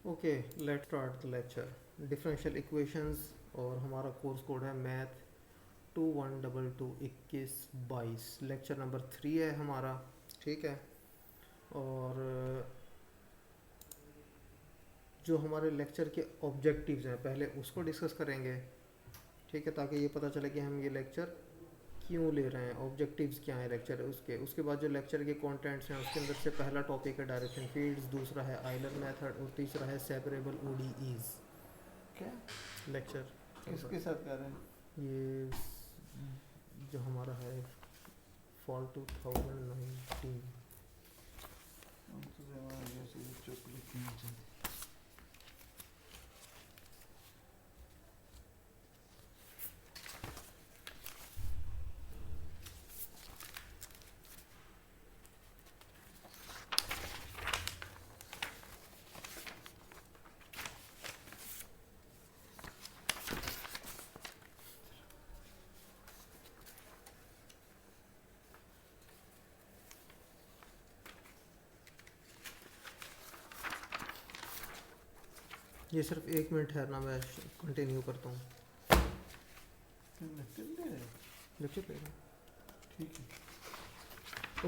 Okay, let's start the lecture differential equations. और हमारा course code है मैथ 2122 लेक्चर नंबर 3 है हमारा। ठीक है। और जो हमारे लेक्चर के ऑब्जेक्टिव्स हैं पहले उसको डिस्कस करेंगे। ठीक है, ताकि ये पता चले कि हम ये लेक्चर क्यों ले रहे हैं, ऑब्जेक्टिव्स क्या है लेक्चर उसके बाद जो लेक्चर के कंटेंट्स हैं उसके अंदर से पहला टॉपिक है डायरेक्शन फील्ड्स, दूसरा है आइलर मेथड और तीसरा है सेपरेबल ओडीईज। क्या लेक्चर किसके साथ कर रहे हैं? ये जो हमारा है फॉल 2019। हम तो जमा जैसे चुप लिखना चाहिए। ये सिर्फ 1 मिनट ठहरना, मैं कंटिन्यू करता हूँ। लेक्चर ले रहे हैं? लेक्चर पे ठीक है।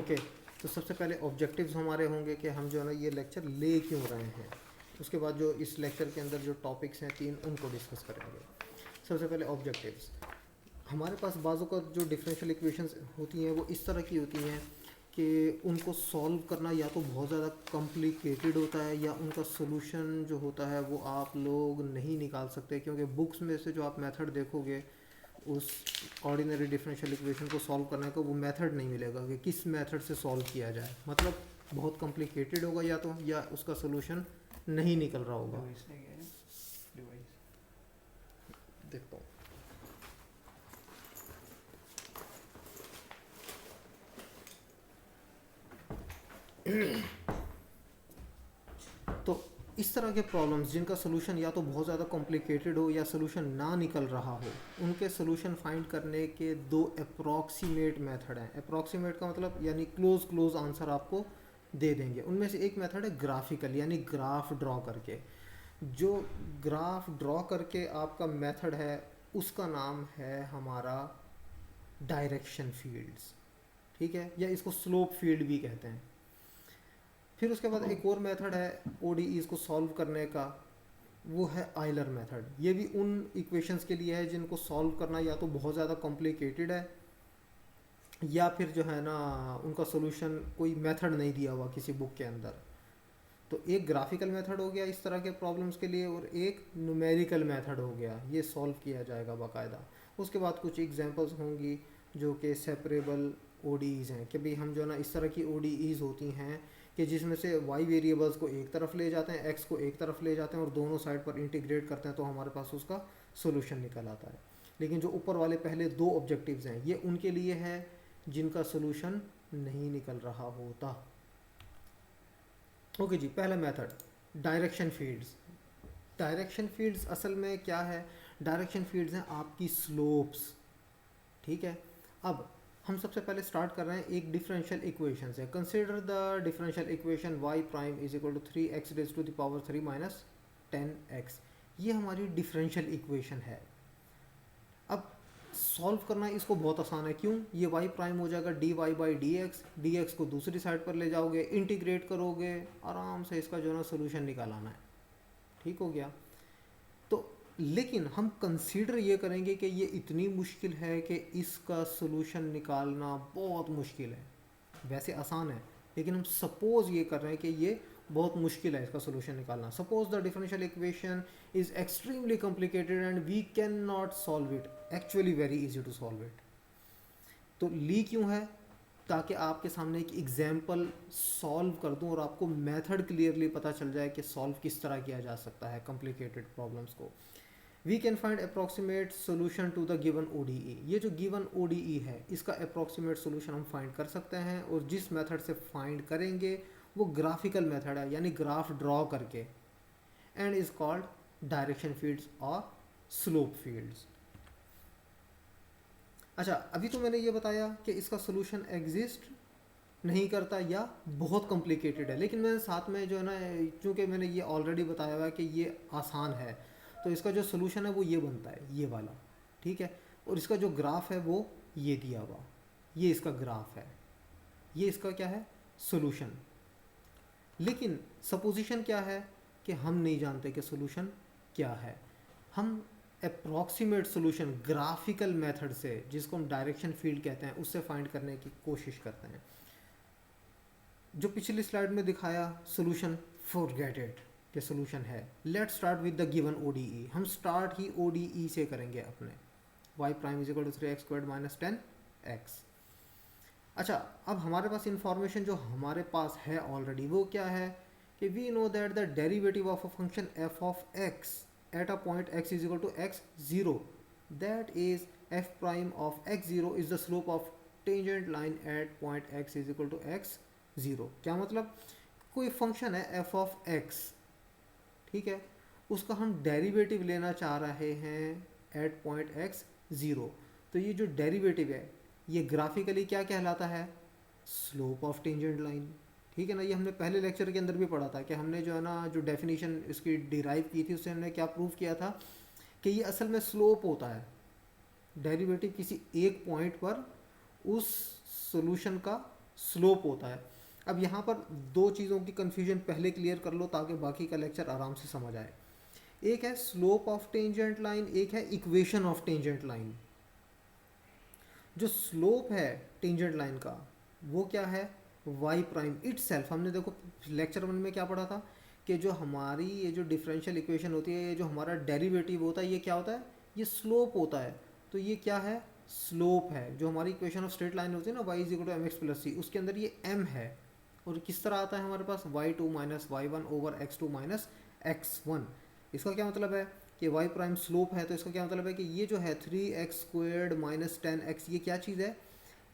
ओके। तो सबसे पहले ऑब्जेक्टिव्स हमारे होंगे कि हम जो है ना ये लेक्चर ले क्यों रहे हैं। उसके बाद जो इस लेक्चर के अंदर जो टॉपिक्स हैं 3 उनको डिस्कस करेंगे। सबसे पहले ऑब्जेक्टिव्स। हमारे पास बाज़ों का जो डिफरेंशियल इक्वेशंस होती हैं वो इस तरह की होती हैं कि उनको सॉल्व करना या तो बहुत ज़्यादा कॉम्प्लिकेटेड होता है या उनका सोल्यूशन जो होता है वो आप लोग नहीं निकाल सकते, क्योंकि बुक्स में से जो आप मेथड देखोगे उस ऑर्डिनरी डिफरेंशियल इक्वेशन को सॉल्व करने का वो मेथड नहीं मिलेगा कि किस मेथड से सॉल्व किया जाए। मतलब बहुत कॉम्प्लिकेटेड होगा या तो, या उसका सोल्यूशन नहीं निकल रहा होगा। डिवाइस है क्या? डिवाइस देखता हूँ। तो इस तरह के प्रॉब्लम्स जिनका सोल्यूशन या तो बहुत ज़्यादा कॉम्प्लिकेटेड हो या सोल्यूशन ना निकल रहा हो, उनके सोल्यूशन फाइंड करने के 2 अप्रॉक्सीमेट मेथड हैं। अप्रॉक्सीमेट का मतलब यानी क्लोज क्लोज आंसर आपको दे देंगे। उनमें से एक मेथड है ग्राफिकल, यानी ग्राफ ड्रॉ करके। जो ग्राफ ड्रॉ करके आपका मेथड है उसका नाम है हमारा डायरेक्शन फील्ड्स। ठीक है, या इसको स्लोप फील्ड भी कहते हैं। फिर उसके बाद एक और मेथड है ओडीईज को सॉल्व करने का, वो है आइलर मेथड। ये भी उन इक्वेशंस के लिए है जिनको सॉल्व करना या तो बहुत ज़्यादा कॉम्प्लिकेटेड है या फिर जो है ना उनका सोल्यूशन कोई मेथड नहीं दिया हुआ किसी बुक के अंदर। तो एक ग्राफिकल मेथड हो गया इस तरह के प्रॉब्लम्स के लिए, और एक न्यूमेरिकल मेथड हो गया, ये सॉल्व किया जाएगा बाकायदा। उसके बाद कुछ एग्जांपल्स होंगी जो कि सेपरेबल ओडीईज हैं, कि भाई हम जो है ना इस तरह की ओडीईज होती हैं कि जिसमें से वाई वेरिएबल्स को एक तरफ ले जाते हैं, एक्स को एक तरफ ले जाते हैं और दोनों साइड पर इंटीग्रेट करते हैं तो हमारे पास उसका सोल्यूशन निकल आता है। लेकिन जो ऊपर वाले पहले 2 ऑब्जेक्टिव्स हैं ये उनके लिए है जिनका सोल्यूशन नहीं निकल रहा होता। ओके जी, पहला method direction fields. Direction fields असल में क्या है? डायरेक्शन फील्ड्स हैं आपकी स्लोप्स। ठीक है। अब हम सबसे पहले स्टार्ट कर रहे हैं एक डिफरेंशियल इक्वेशन से। Consider the differential equation y prime is equal to 3x raise to the power 3 minus 10x। ये हमारी डिफरेंशियल इक्वेशन है। अब सॉल्व करना इसको बहुत आसान है। क्यों? ये y प्राइम हो जाएगा dy by D x, D x को दूसरी साइड पर ले जाओगे, इंटीग्रेट करोगे, आराम से इसका जो है ना सोल्यूशन निकाल आना है। ठीक हो गया। तो लेकिन हम कंसीडर ये करेंगे कि ये इतनी मुश्किल है कि इसका सोल्यूशन निकालना बहुत मुश्किल है। वैसे आसान है लेकिन हम सपोज ये कर रहे हैं कि ये बहुत मुश्किल है इसका सोल्यूशन निकालना। Suppose the differential equation is extremely complicated and we can not solve it, actually very easy to solve it. तो ली क्यों है? ताकि आपके सामने एक एग्जाम्पल सॉल्व कर दूं और आपको मेथड क्लियरली पता चल जाए कि सॉल्व किस तरह किया जा सकता है कॉम्प्लिकेटेड प्रॉब्लम्स को। We can find approximate solution to the given ODE. ये जो गिवन ओडीई है इसका अप्रॉक्सीमेट सोल्यूशन हम फाइंड कर सकते हैं, और जिस मेथड से फाइंड करेंगे वो ग्राफिकल मेथड है, यानी ग्राफ ड्रॉ करके, and is called direction fields और स्लोप फील्ड्स। अच्छा, अभी तो मैंने ये बताया कि इसका सोल्यूशन एग्जिस्ट नहीं करता या बहुत कॉम्प्लिकेटेड है। लेकिन मैंने साथ में जो है ना, चूँकि मैंने ये ऑलरेडी बताया हुआ है कि ये आसान है, तो इसका जो सोल्यूशन है वो ये बनता है, ये वाला। ठीक है, और इसका जो ग्राफ है वो ये दिया हुआ, ये इसका ग्राफ है, ये इसका क्या है, सोल्यूशन। लेकिन सपोजिशन क्या है कि हम नहीं जानते कि सोल्यूशन क्या है। हम अप्रॉक्सीमेट सोल्यूशन ग्राफिकल मेथड से, जिसको हम डायरेक्शन फील्ड कहते हैं, उससे फाइंड करने की कोशिश करते हैं। जो पिछली स्लाइड में दिखाया सोल्यूशन, फॉरगेट इट कि सोल्यूशन है। Let's start with the given ODE. हम स्टार्ट ही ओडीई से करेंगे अपने। y prime is equal to 3x² minus 10x। अच्छा, अब हमारे पास इंफॉर्मेशन जो हमारे पास है ऑलरेडी वो क्या है कि we know that the derivative of a function f of x at a point x is equal to x0, that is f prime of x0 is the slope of tangent line at point x is equal to x0। क्या मतलब, कोई function है f of x, ठीक है, उसका हम derivative लेना चाह रहे हैं एट पॉइंट x0। तो ये जो डेरिवेटिव है ये ग्राफिकली क्या कहलाता है, स्लोप ऑफ टेंजेंट लाइन। ठीक है ना, ये हमने पहले लेक्चर के अंदर भी पढ़ा था कि हमने जो है ना, जो डेफिनेशन इसकी डिराइव की थी उससे हमने क्या प्रूव किया था कि ये असल में स्लोप होता है, डेरिवेटिव किसी एक पॉइंट पर उस सॉल्यूशन का स्लोप होता है। अब यहाँ पर दो चीज़ों की कन्फ्यूजन पहले क्लियर कर लो ताकि बाकी का लेक्चर आराम से समझ आए। एक है स्लोप ऑफ टेंजेंट लाइन, एक है इक्वेशन ऑफ टेंजेंट लाइन। जो स्लोप है टेंजेंट लाइन का वो क्या है, y प्राइम इटसेल्फ। हमने देखो लेक्चर 1 में क्या पढ़ा था कि जो हमारी ये जो डिफरेंशियल इक्वेशन होती है, ये जो हमारा डेरिवेटिव होता है, ये क्या होता है, ये स्लोप होता है। तो ये क्या है, स्लोप है। जो हमारी इक्वेशन ऑफ स्ट्रेट लाइन होती है ना, y is equal to mx plus c, उसके अंदर ये m है। और किस तरह आता है हमारे पास, y2 minus y1 over x2 minus x1। इसका क्या मतलब है कि y प्राइम स्लोप है, तो इसका क्या मतलब है कि ये जो है 3x² माइनस 10x, ये क्या चीज़ है,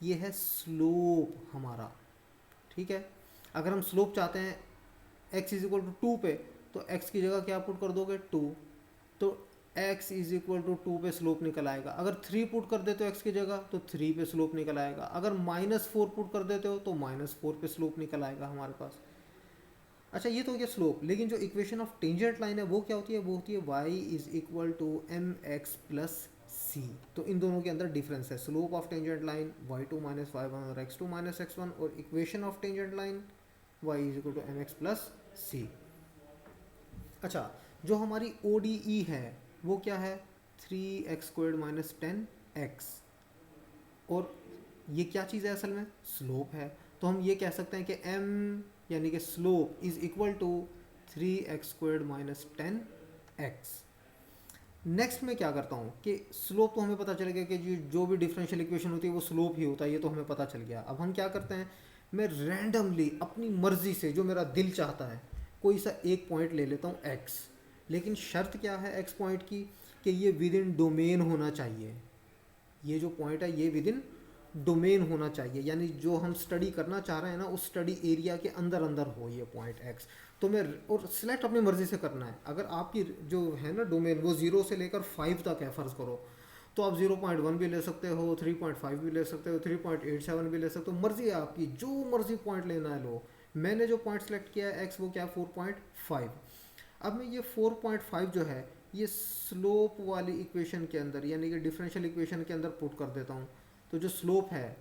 ये है स्लोप हमारा। ठीक है, अगर हम स्लोप चाहते हैं x इज इक्वल टू 2 पे, तो x की जगह क्या पुट कर दोगे, 2, तो x इज इक्वल टू 2 पे स्लोप निकल आएगा। अगर 3 पुट कर देते हो x की जगह तो 3 पे स्लोप निकल आएगा। अगर -4 पुट कर देते हो तो -4 पे स्लोप निकल आएगा हमारे पास। अच्छा, ये तो हो गया स्लोप। लेकिन जो इक्वेशन ऑफ टेंजेंट लाइन है वो क्या होती है, वो होती है y is equal to mx plus c। तो इन दोनों के अंदर डिफरेंस है, slope of tangent line y2 minus y1 और x2 माइनस x1, और equation of tangent line y is equal to mx plus c। अच्छा, जो हमारी ODE है वो क्या है, 3x² माइनस 10x, और ये क्या चीज़ है, असल में स्लोप है। तो हम ये कह सकते हैं कि m यानी कि slope is equal to 3x² minus 10x। Next में क्या करता हूँ कि स्लोप तो हमें पता चल गया कि जो भी डिफरेंशियल इक्वेशन होती है वो स्लोप ही होता है, ये तो हमें पता चल गया। अब हम क्या करते हैं, मैं रैंडमली अपनी मर्जी से जो मेरा दिल चाहता है कोई सा एक पॉइंट ले लेता हूँ x। लेकिन शर्त क्या है x पॉइंट की कि ये विद इन डोमेन होना चाहिए। ये जो पॉइंट है ये विद इन डोमेन होना चाहिए, यानी जो हम स्टडी करना चाह रहे हैं ना उस स्टडी एरिया के अंदर अंदर हो ये पॉइंट x। तो मैं, और सिलेक्ट अपनी मर्जी से करना है। अगर आपकी जो है ना डोमेन वो 0 से लेकर 5 तक है फ़र्ज़ करो, तो आप 0.1 भी ले सकते हो, 3.5 भी ले सकते हो, 3.87 भी ले सकते हो, मर्जी है आपकी, जो मर्जी पॉइंट लेना है लो। मैंने जो पॉइंट सेलेक्ट किया है x वो क्या है, 4.5। अब मैं ये 4.5 जो है ये स्लोप वाली इक्वेशन के अंदर यानी कि डिफरेंशियल इक्वेशन के अंदर पुट कर देता हूँ। तो जो स्लोप है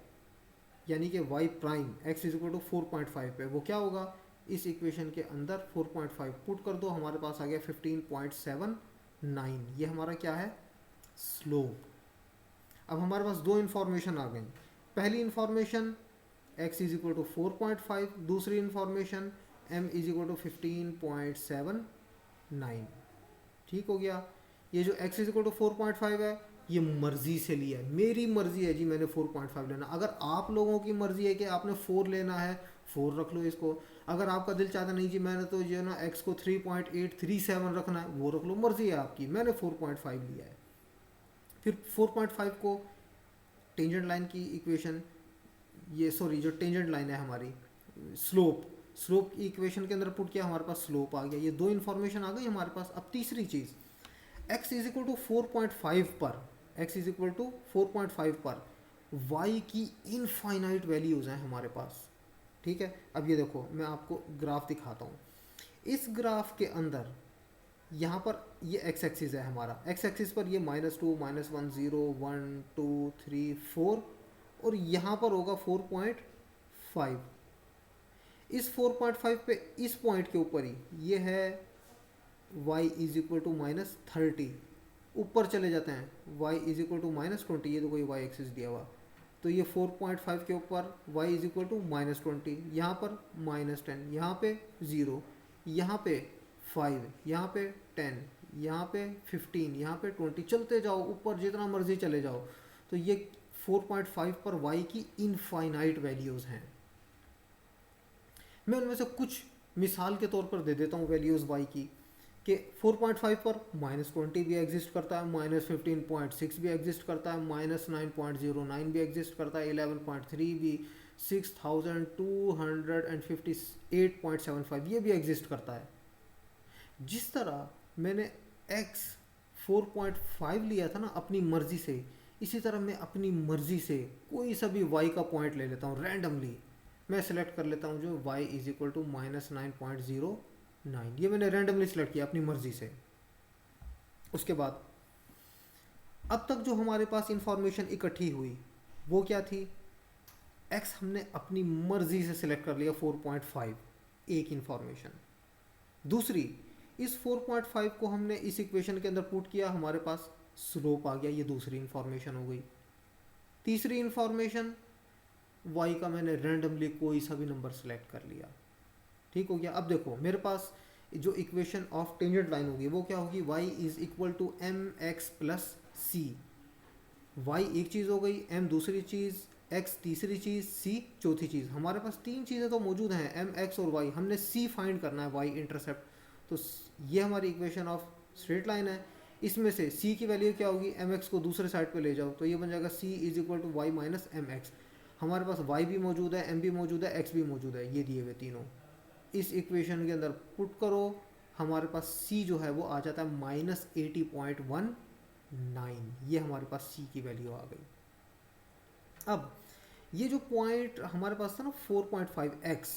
यानी कि y prime x is equal to 4.5 पे, वो क्या होगा, इस इक्वेशन के अंदर 4.5 पुट कर दो, हमारे पास आ गया 15.79। ये हमारा क्या है, स्लोप। अब हमारे पास दो इन्फॉर्मेशन आ गई। पहली information x is equal to 4.5, दूसरी information m is equal to 15.79। ठीक हो गया। ये जो x इज इक्वल टू 4.5 है ये मर्जी से लिया है, मेरी मर्जी है जी, मैंने 4.5 लेना। अगर आप लोगों की मर्जी है कि आपने 4 लेना है, 4 रख लो इसको। अगर आपका दिल चाहता नहीं जी मैंने तो जो ना x को 3.837 रखना है, वो रख लो, मर्जी है आपकी, मैंने 4.5 लिया है। फिर 4.5 को टेंजेंट लाइन की इक्वेशन, ये सॉरी जो टेंजेंट लाइन है हमारी, स्लोप की इक्वेशन के अंदर पुट किया, हमारे पास स्लोप आ गया। ये दो इन्फॉर्मेशन आ गई हमारे पास। अब तीसरी चीज़, x इज इक्वल टू 4.5 पर, x इज इक्वल टू 4.5 पर y की इनफाइनाइट वैल्यूज़ हैं हमारे पास। ठीक है। अब ये देखो मैं आपको ग्राफ दिखाता हूँ। इस ग्राफ के अंदर यहाँ पर ये एक्स एक्सिस है हमारा, एक्स एक्सिस पर ये -2 -1 0 1 2 3 4 और यहाँ पर होगा 4.5। इस 4.5 पे इस पॉइंट के ऊपर ही ये है y इज इक्वल टू -30। ऊपर चले जाते हैं y इज इक्वल टू -20, ये तो कोई y एक्सिस दिया हुआ, तो ये 4.5 के ऊपर y इज इक्वल टू -20, यहाँ पर -10, यहाँ पे 0, यहाँ पे 5, यहाँ पे 10, यहाँ पे 15, यहाँ पे 20, चलते जाओ ऊपर जितना मर्जी चले जाओ। तो ये 4.5 पर y की इनफाइनाइट वैल्यूज़ हैं। मैं उनमें से कुछ मिसाल के तौर पर दे देता हूँ वैल्यूज़ y की, कि 4.5 पर -20 भी एग्जिस्ट करता है, -15.6 भी एग्जिस्ट करता है, -9.09 भी एग्जिस्ट करता है, 11.3 भी, 6258.75 ये भी एग्जिस्ट करता है। जिस तरह मैंने x 4.5 लिया था ना अपनी मर्जी से, इसी तरह मैं अपनी मर्जी से कोई सा भी y का पॉइंट ले लेता हूँ रैंडमली। मैं सेलेक्ट कर लेता हूँ जो y इज इक्वल टू -9.09, ये मैंने रैंडमली सेलेक्ट किया अपनी मर्जी से। उसके बाद अब तक जो हमारे पास इंफॉर्मेशन इकट्ठी हुई वो क्या थी, x हमने अपनी मर्जी से सिलेक्ट कर लिया 4.5, एक इंफॉर्मेशन। दूसरी, इस 4.5 को हमने इस इक्वेशन के अंदर पुट किया, हमारे पास स्लोप आ गया, ये दूसरी इंफॉर्मेशन हो गई। तीसरी इंफॉर्मेशन, y का मैंने रैंडमली कोई सा भी नंबर सेलेक्ट कर लिया, ठीक हो गया। अब देखो मेरे पास जो इक्वेशन ऑफ टेंजेंट लाइन होगी वो क्या होगी, y is equal to mx plus c. y एक चीज़ हो गई, m दूसरी चीज़, x तीसरी चीज़, c चौथी चीज़। हमारे पास तीन चीज़ें तो मौजूद हैं, m, x और y। हमने c फाइंड करना है, y इंटरसेप्ट। तो ये हमारी इक्वेशन ऑफ स्ट्रेट लाइन है। इसमें से c की वैल्यू क्या होगी, mx को दूसरे साइड पे ले जाओ तो ये बन जाएगा c is equal to y minus mx। हमारे पास y भी मौजूद है, m भी मौजूद है, x भी मौजूद है, ये दिए हुए तीनों इस इक्वेशन के अंदर पुट करो, हमारे पास c जो है वो आ जाता है -80.19। ये हमारे पास c की वैल्यू आ गई। अब ये जो पॉइंट हमारे पास था ना 4.5x,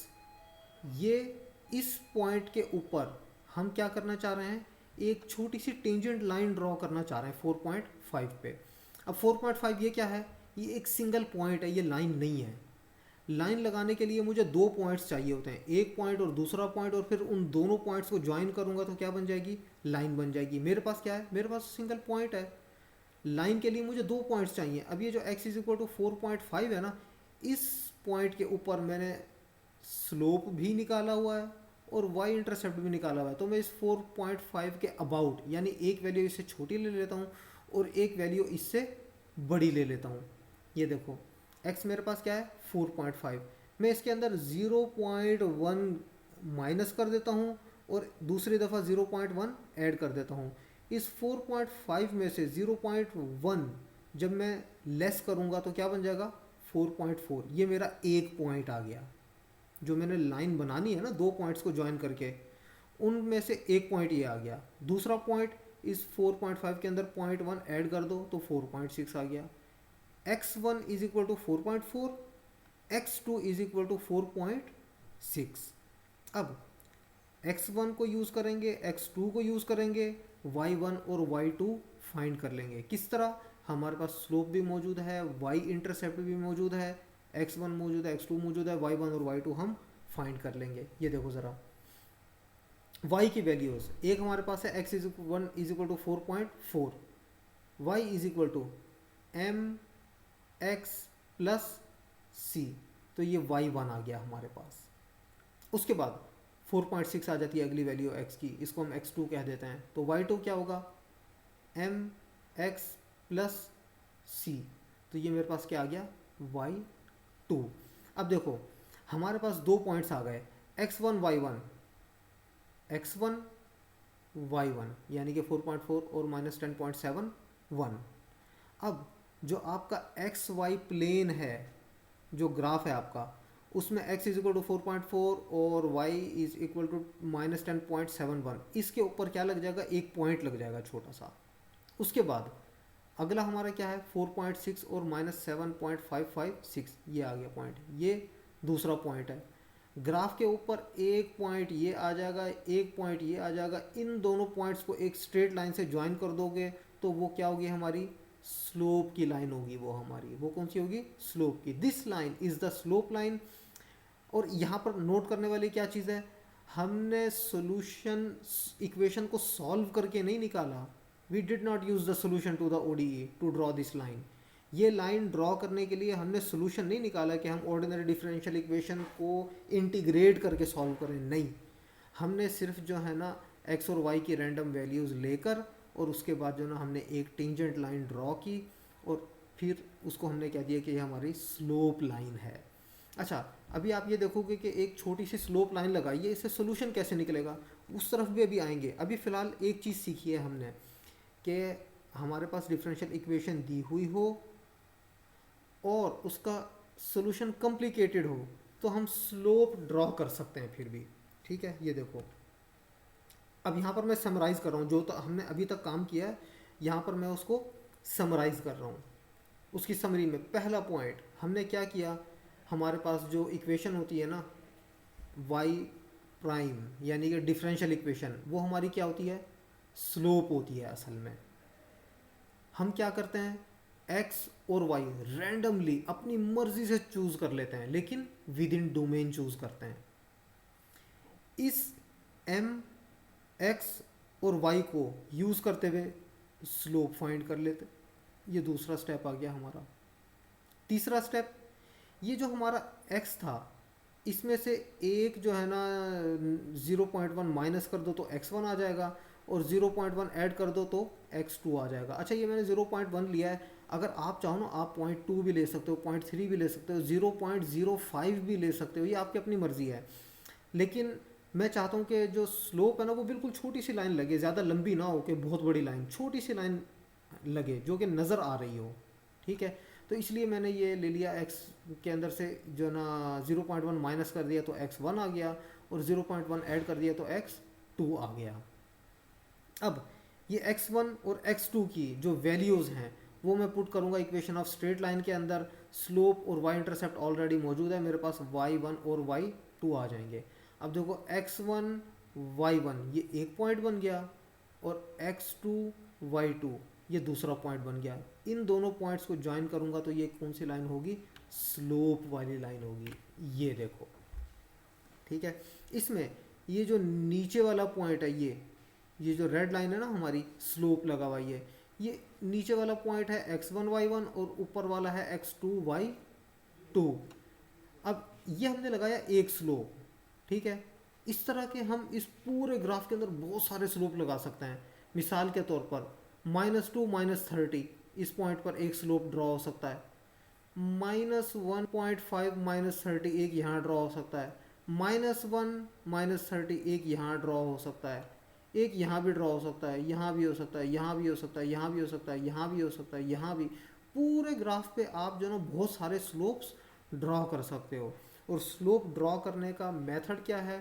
ये इस पॉइंट के ऊपर हम क्या करना चाह रहे हैं, एक छोटी सी टेंजेंट लाइन ड्रॉ करना चाह रहे हैं 4.5 पे। अब 4.5 ये क्या है, ये एक सिंगल पॉइंट है, ये लाइन नहीं है। लाइन लगाने के लिए मुझे दो पॉइंट्स चाहिए होते हैं, एक पॉइंट और दूसरा पॉइंट, और फिर उन दोनों पॉइंट्स को ज्वाइन करूंगा तो क्या बन जाएगी, लाइन बन जाएगी। मेरे पास क्या है, मेरे पास सिंगल पॉइंट है, लाइन के लिए मुझे दो पॉइंट्स चाहिए। अब ये जो x इज इक्वल टू 4.5 है ना, इस पॉइंट के ऊपर मैंने स्लोप भी निकाला हुआ है और y इंटरसेप्ट भी निकाला हुआ है। तो मैं इस 4.5 के अबाउट, यानी एक वैल्यू इससे छोटी ले लेता हूँ और एक वैल्यू इससे बड़ी ले लेता हूँ। ये देखो x मेरे पास क्या है 4.5, मैं इसके अंदर 0.1 माइनस कर देता हूँ और दूसरी दफ़ा 0.1 ऐड कर देता हूँ। इस 4.5 में से 0.1 जब मैं लेस करूँगा तो क्या बन जाएगा 4.4। ये मेरा एक पॉइंट आ गया। जो मैंने लाइन बनानी है ना दो पॉइंट्स को ज्वाइन करके, उनमें से एक पॉइंट ये आ गया। दूसरा पॉइंट इस 4.5 के अंदर 0.1 ऐड कर दो तो 4.6 आ गया। x1 is equal to 4.4, x2 is equal to 4.6। अब x1 को यूज़ करेंगे, x2 को यूज़ करेंगे, y1 और y2 फाइंड कर लेंगे। किस तरह, हमारे पास स्लोप भी मौजूद है, y इंटरसेप्ट भी मौजूद है, x1 मौजूद है, x2 मौजूद है, y1 और y2 हम फाइंड कर लेंगे। ये देखो ज़रा y की वैल्यूज़, एक हमारे पास है x is equal to 4.4, y is equal to m x plus c, तो ये y1 आ गया हमारे पास। उसके बाद 4.6 आ जाती है अगली वैल्यू x की, इसको हम x2 कह देते हैं। तो y2 क्या होगा m x प्लस c, तो ये मेरे पास क्या आ गया y2। अब देखो हमारे पास दो पॉइंट्स आ गए, x1 y1, x1 y1 यानी कि 4.4 और -10.71। अब जो आपका एक्स वाई प्लेन है, जो ग्राफ है आपका, उसमें x इज इक्वल टू 4.4 और y इज इक्वल टू -10.71, इसके ऊपर क्या लग जाएगा, एक पॉइंट लग जाएगा छोटा सा। उसके बाद अगला हमारा क्या है 4.6 और -7.556, ये आ गया पॉइंट, ये दूसरा पॉइंट है। ग्राफ के ऊपर एक पॉइंट ये आ जाएगा, एक पॉइंट ये आ जाएगा, इन दोनों पॉइंट्स को एक स्ट्रेट लाइन से ज्वाइन कर दोगे तो वो क्या होगी, हमारी स्लोप की लाइन होगी। वो हमारी वो कौन सी होगी, स्लोप की। This line is the slope line. और यहाँ पर नोट करने वाली क्या चीज़ है, हमने सोल्यूशन इक्वेशन को सॉल्व करके नहीं निकाला। We did not use the solution to the ODE to draw this line. ये लाइन ड्रॉ करने के लिए हमने सोल्यूशन नहीं निकाला कि हम ऑर्डिनरी डिफरेंशियल इक्वेशन को इंटीग्रेट करके सॉल्व करें, नहीं। हमने सिर्फ जो है ना एक्स और वाई की रैंडम वैल्यूज़ लेकर और उसके बाद जो ना हमने एक टेंजेंट लाइन ड्रॉ की और फिर उसको हमने क्या दिया कि ये हमारी स्लोप लाइन है। अच्छा, अभी आप ये देखोगे कि एक छोटी सी स्लोप लाइन लगाइए, इससे सोल्यूशन कैसे निकलेगा, उस तरफ भी अभी आएंगे। अभी फ़िलहाल एक चीज़ सीखी है हमने कि हमारे पास डिफरेंशियल इक्वेशन दी हुई हो और उसका सोल्यूशन कॉम्प्लिकेटेड हो तो हम स्लोप ड्रॉ कर सकते हैं फिर भी। ठीक है, ये देखो अब यहाँ पर मैं समराइज़ कर रहा हूँ जो तो हमने अभी तक काम किया है, यहाँ पर मैं उसको समराइज़ कर रहा हूँ। उसकी समरी में पहला पॉइंट हमने क्या किया, हमारे पास जो इक्वेशन होती है ना वाई प्राइम यानी कि डिफरेंशियल इक्वेशन, वो हमारी क्या होती है, स्लोप होती है। असल में हम क्या करते हैं, एक्स और वाई रैंडमली अपनी मर्जी से चूज कर लेते हैं, लेकिन विद इन डोमेन चूज करते हैं। इस एम एक्स और वाई को यूज करते हुए स्लोप फाइंड कर लेते। ये दूसरा स्टेप आ गया हमारा। तीसरा स्टेप, ये जो हमारा x था इसमें से एक जो है ना 0.1 माइनस कर दो तो x1 आ जाएगा और 0.1 ऐड कर दो तो x2 आ जाएगा। अच्छा, ये मैंने 0.1 लिया है, अगर आप चाहो ना आप 0.2 भी ले सकते हो, 0.3 भी ले सकते हो, 0.05 भी ले सकते हो, ये आपकी अपनी मर्जी है। लेकिन मैं चाहता हूँ कि जो स्लोप है ना वो बिल्कुल छोटी सी लाइन लगे, ज़्यादा लंबी ना हो कि बहुत बड़ी लाइन, छोटी सी लाइन लगे जो कि नज़र आ रही हो। ठीक है, तो इसलिए मैंने ये ले लिया, x के अंदर से जो ना 0.1 माइनस कर दिया तो x1 आ गया और 0.1 ऐड कर दिया तो x2 आ गया। अब ये x1 और x2 की जो वैल्यूज़ हैं वो मैं पुट करूँगा इक्वेशन ऑफ स्ट्रेट लाइन के अंदर। स्लोप और y इंटरसेप्ट ऑलरेडी मौजूद है मेरे पास, y1 और y2 आ जाएंगे। अब देखो x1 y1 ये एक पॉइंट बन गया और x2 y2 ये दूसरा पॉइंट बन गया। इन दोनों पॉइंट्स को ज्वाइन करूंगा तो ये कौन सी लाइन होगी, स्लोप वाली लाइन होगी। ये देखो, ठीक है। इसमें ये जो नीचे वाला पॉइंट है, ये जो रेड लाइन है ना हमारी स्लोप लगा हुआ, ये नीचे वाला पॉइंट है x1 y1 और ऊपर वाला है x2 y2। अब ये हमने लगाया एक स्लोप, ठीक है। इस तरह के हम इस पूरे ग्राफ के अंदर बहुत सारे स्लोप लगा सकते हैं। मिसाल के तौर पर -2 -30 इस पॉइंट पर एक स्लोप ड्रॉ हो सकता है। -1.5 -30 एक यहाँ ड्रॉ हो सकता है। -1 -30 एक यहाँ ड्रॉ हो सकता है। एक यहाँ भी ड्रॉ हो सकता है, यहाँ भी हो सकता है, यहाँ भी हो सकता है, यहाँ भी हो सकता है, यहाँ भी हो सकता है, यहाँ भी। पूरे ग्राफ पे आप जो ना बहुत सारे स्लोप्स ड्रॉ कर सकते हो। और स्लोप ड्रॉ करने का मेथड क्या है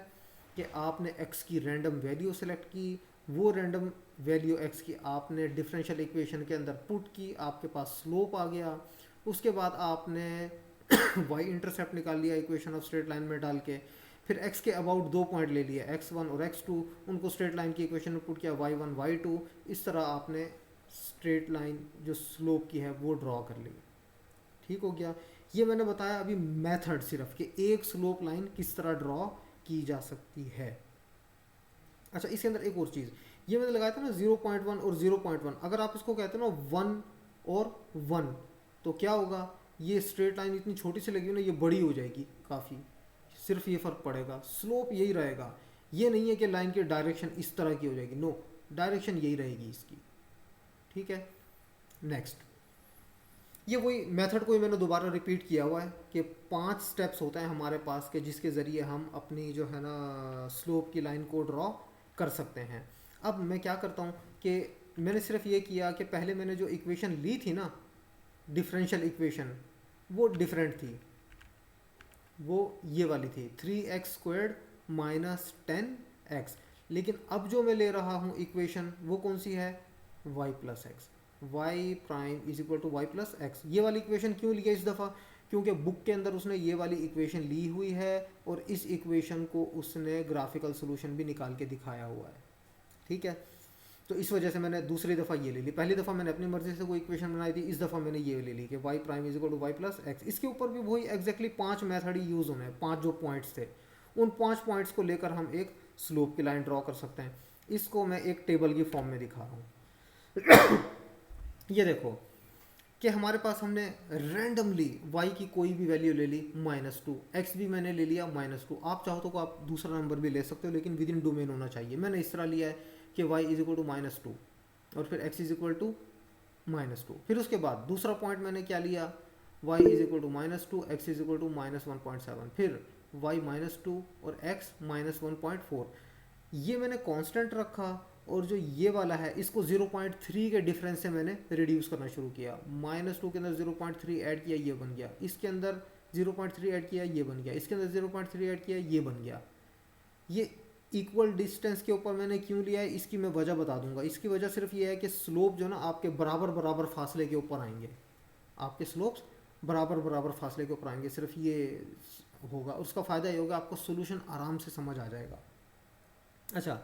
कि आपने x की रैंडम वैल्यू सेलेक्ट की, वो रैंडम वैल्यू x की आपने डिफरेंशियल इक्वेशन के अंदर पुट की, आपके पास स्लोप आ गया। उसके बाद आपने y इंटरसेप्ट निकाल लिया इक्वेशन ऑफ स्ट्रेट लाइन में डाल के, फिर x के अबाउट दो पॉइंट ले लिए x1 और x2, उनको स्ट्रेट लाइन की इक्वेशन में पुट किया y1 y2। इस तरह आपने स्ट्रेट लाइन जो स्लोप की है वो ड्रॉ कर ली। ठीक हो गया। ये मैंने बताया अभी मेथड सिर्फ कि एक स्लोप लाइन किस तरह ड्रॉ की जा सकती है। अच्छा, इसके अंदर एक और चीज़, ये मैंने लगाया था ना 0.1 और 0.1, अगर आप इसको कहते हो ना 1 और 1 तो क्या होगा, ये स्ट्रेट लाइन इतनी छोटी सी लगी हुई ना ये बड़ी हो जाएगी काफ़ी, सिर्फ ये फ़र्क पड़ेगा, स्लोप यही रहेगा। ये नहीं है कि लाइन की डायरेक्शन इस तरह की हो जाएगी, नो, डायरेक्शन यही रहेगी इसकी। ठीक है, नेक्स्ट, ये वही मेथड को ही मैंने दोबारा रिपीट किया हुआ है कि 5 स्टेप्स होते हैं हमारे पास के जिसके ज़रिए हम अपनी जो है ना स्लोप की लाइन को ड्रॉ कर सकते हैं। अब मैं क्या करता हूँ कि मैंने सिर्फ ये किया कि पहले मैंने जो इक्वेशन ली थी ना डिफरेंशियल इक्वेशन, वो डिफरेंट थी, वो ये वाली थी 3x² - 10x। लेकिन अब जो मैं ले रहा हूँ इक्वेशन वो कौन सी है, y + x, y prime is equal to y plus x. ये वाली इक्वेशन क्यों लिया इस दफ़ा, क्योंकि बुक के अंदर उसने ये वाली इक्वेशन ली हुई है और इस इक्वेशन को उसने ग्राफिकल सोल्यूशन भी निकाल के दिखाया हुआ है। ठीक है, तो इस वजह से मैंने दूसरी दफ़ा ये ले ली। पहली दफ़ा मैंने अपनी मर्ज़ी से कोई इक्वेशन बनाई थी, इस दफ़ा मैंने ये ले ली कि y prime is equal to y plus x. इसके ऊपर भी वही एग्जैक्टली 5 मेथड ही यूज़ होने हैं, 5 जो पॉइंट्स थे उन 5 पॉइंट्स को लेकर हम एक स्लोप की लाइन ड्रॉ कर सकते हैं। इसको मैं एक टेबल की फॉर्म में दिखा रहा हूँ। ये देखो कि हमारे पास हमने रैंडमली y की कोई भी वैल्यू ले ली -2, x भी मैंने ले लिया -2। आप चाहो तो आप दूसरा नंबर भी ले सकते हो, लेकिन विद इन डोमेन होना चाहिए। मैंने इस तरह लिया है कि y इज इक्वल टू -2 और फिर x इज इक्वल टू -2। फिर उसके बाद दूसरा पॉइंट मैंने क्या लिया, y is equal to -2, x is equal to -1.7, फिर y -2 और x -1.4। ये मैंने कांस्टेंट रखा और जो ये वाला है इसको 0.3 के डिफरेंस से मैंने रिड्यूस करना शुरू किया। -2 के अंदर 0.3 ऐड किया, ये बन गया। इसके अंदर 0.3 ऐड किया, ये बन गया। इसके अंदर 0.3 ऐड किया, ये बन गया। ये इक्वल डिस्टेंस के ऊपर मैंने क्यों लिया है, इसकी मैं वजह बता दूंगा। इसकी वजह सिर्फ ये है कि स्लोप जो ना आपके बराबर बराबर फासले के ऊपर आएंगे, आपके स्लोप्स बराबर बराबर फासले के ऊपर आएंगे, सिर्फ ये होगा। उसका फ़ायदा ये होगा आपको सोल्यूशन आराम से समझ आ जाएगा। अच्छा,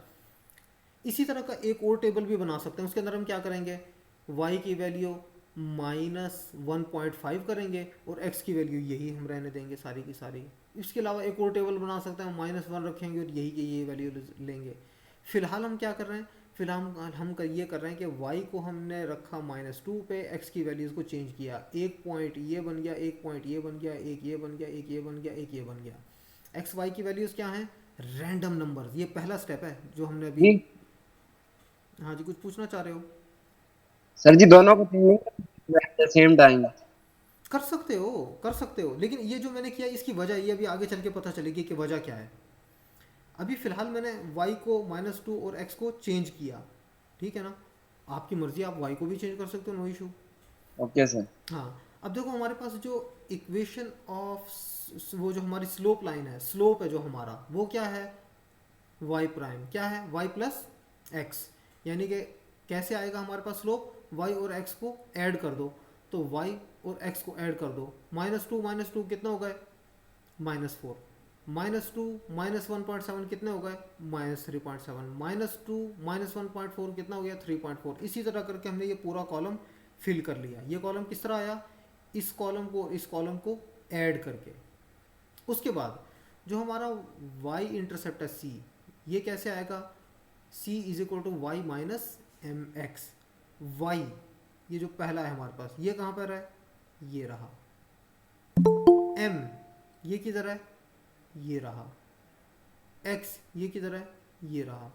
इसी तरह का एक और टेबल भी बना सकते हैं। उसके अंदर हम क्या करेंगे, y की वैल्यू -1.5 करेंगे और x की वैल्यू यही हम रहने देंगे सारी की सारी। इसके अलावा एक और टेबल बना सकते हैं, -1 रखेंगे और यही की ये वैल्यू लेंगे। फिलहाल हम क्या कर रहे हैं, फिलहाल हम ये कर रहे हैं कि y को हमने रखा -2 पे, x की वैल्यूज़ को चेंज किया। एक पॉइंट ये बन गया, एक पॉइंट ये बन गया, एक ये बन गया, एक ये बन गया, एक ये बन गया। एक्स वाई की वैल्यूज़ क्या हैं, रैंडम नंबर। ये पहला स्टेप है जो हमने अभी। जी हाँ जी, कुछ पूछना चाह रहे हो? सर जी, दोनों को चेंज नहीं एट द सेम टाइम। कर सकते हो, कर सकते हो, लेकिन ये जो मैंने किया इसकी वजह ये अभी आगे चल के पता चलेगी कि वजह क्या है। अभी फ़िलहाल मैंने y को -2 और x को चेंज किया, ठीक है ना। आपकी मर्ज़ी, आप y को भी चेंज कर सकते हो, नो इशू। Okay sir. हाँ, अब देखो हमारे पास जो इक्वेशन ऑफ वो जो हमारी स्लोप लाइन है, स्लोप है जो हमारा, वो क्या है, y प्राइम क्या है, y प्लस एक्स। यानी कि कैसे आएगा हमारे पास स्लोप, y और x को ऐड कर दो, तो y और x को ऐड कर दो। -2 कितना हो गए, -4। -2 -1.7 कितने हो गए, -3.7। -2 -1.4 कितना हो गया, 3.4। इसी तरह करके हमने ये पूरा कॉलम फिल कर लिया। ये कॉलम किस तरह आया, इस कॉलम को ऐड करके। उसके बाद जो हमारा y इंटरसेप्ट है c, ये कैसे आएगा, c is equal to y minus m x. Y ये जो पहला है हमारे पास, ये कहाँ पर है, ये रहा। m ये किधर है, ये रहा। x ये किधर है, ये रहा।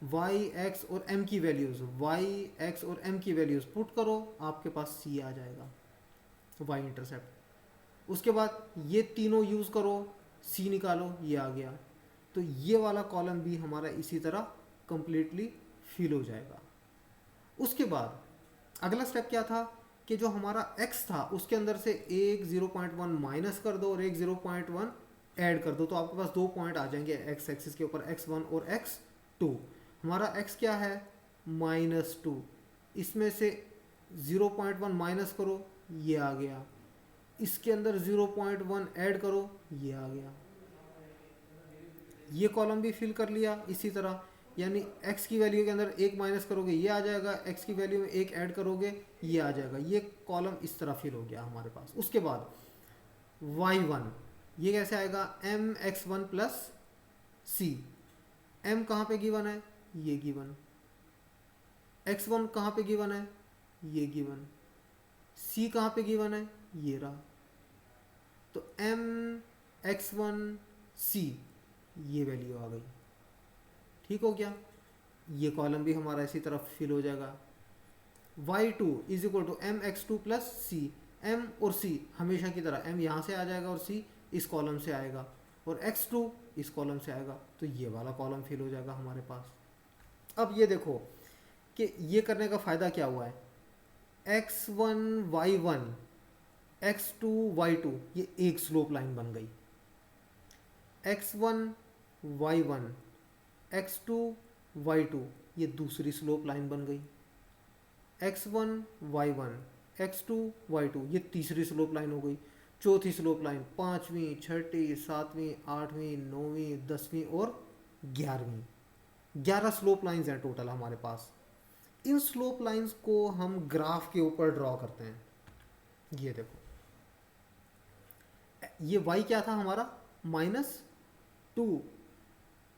y x और m की वैल्यूज, y x और m की वैल्यूज पुट करो, आपके पास c आ जाएगा, y इंटरसेप्ट। उसके बाद ये तीनों यूज़ करो, c निकालो, ये आ गया। तो ये वाला कॉलम भी हमारा इसी तरह कंप्लीटली फिल हो जाएगा। उसके बाद अगला स्टेप क्या था कि जो हमारा x था उसके अंदर से एक 0.1 माइनस कर दो और एक 0.1 ऐड कर दो, तो आपके पास 2 पॉइंट आ जाएंगे x एक्सिस के ऊपर, x1 और x2। हमारा x क्या है, -2। इसमें से 0.1 माइनस करो, ये आ गया। इसके अंदर 0.1 ऐड करो, ये आ गया। ये कॉलम भी फिल कर लिया इसी तरह। यानी x की वैल्यू के अंदर एक माइनस करोगे, ये आ जाएगा। x की वैल्यू में एक ऐड करोगे, ये आ जाएगा। ये कॉलम इस तरह फिल हो गया हमारे पास। उसके बाद y1 ये कैसे आएगा, mx1 प्लस c। m कहाँ पे गिवन है, ये गिवन। x1 कहाँ पे गिवन है, ये गिवन। c कहाँ पे गिवन है, ये रहा। तो mx1 c ये वैल्यू आ गई, ठीक हो गया। ये कॉलम भी हमारा इसी तरफ फिल हो जाएगा। y2 is equal to mx2 plus c. m और c हमेशा की तरह, m यहाँ से आ जाएगा और c इस कॉलम से आएगा, और x2 इस कॉलम से आएगा। तो ये वाला कॉलम फिल हो जाएगा हमारे पास। अब ये देखो कि ये करने का फ़ायदा क्या हुआ है, x1 y1 x2 y2 ये एक स्लोप लाइन बन गई। x1 y1 x2 y2 ये दूसरी स्लोप लाइन बन गई। x1 y1 x2 y2 ये तीसरी स्लोप लाइन हो गई। चौथी स्लोप लाइन, पाँचवीं, छठी, सातवीं, आठवीं, नौवीं, 10वीं और 11वीं। 11 स्लोप लाइंस हैं टोटल हमारे पास। इन स्लोप लाइंस को हम ग्राफ के ऊपर ड्रॉ करते हैं। ये देखो, ये y क्या था हमारा, -2।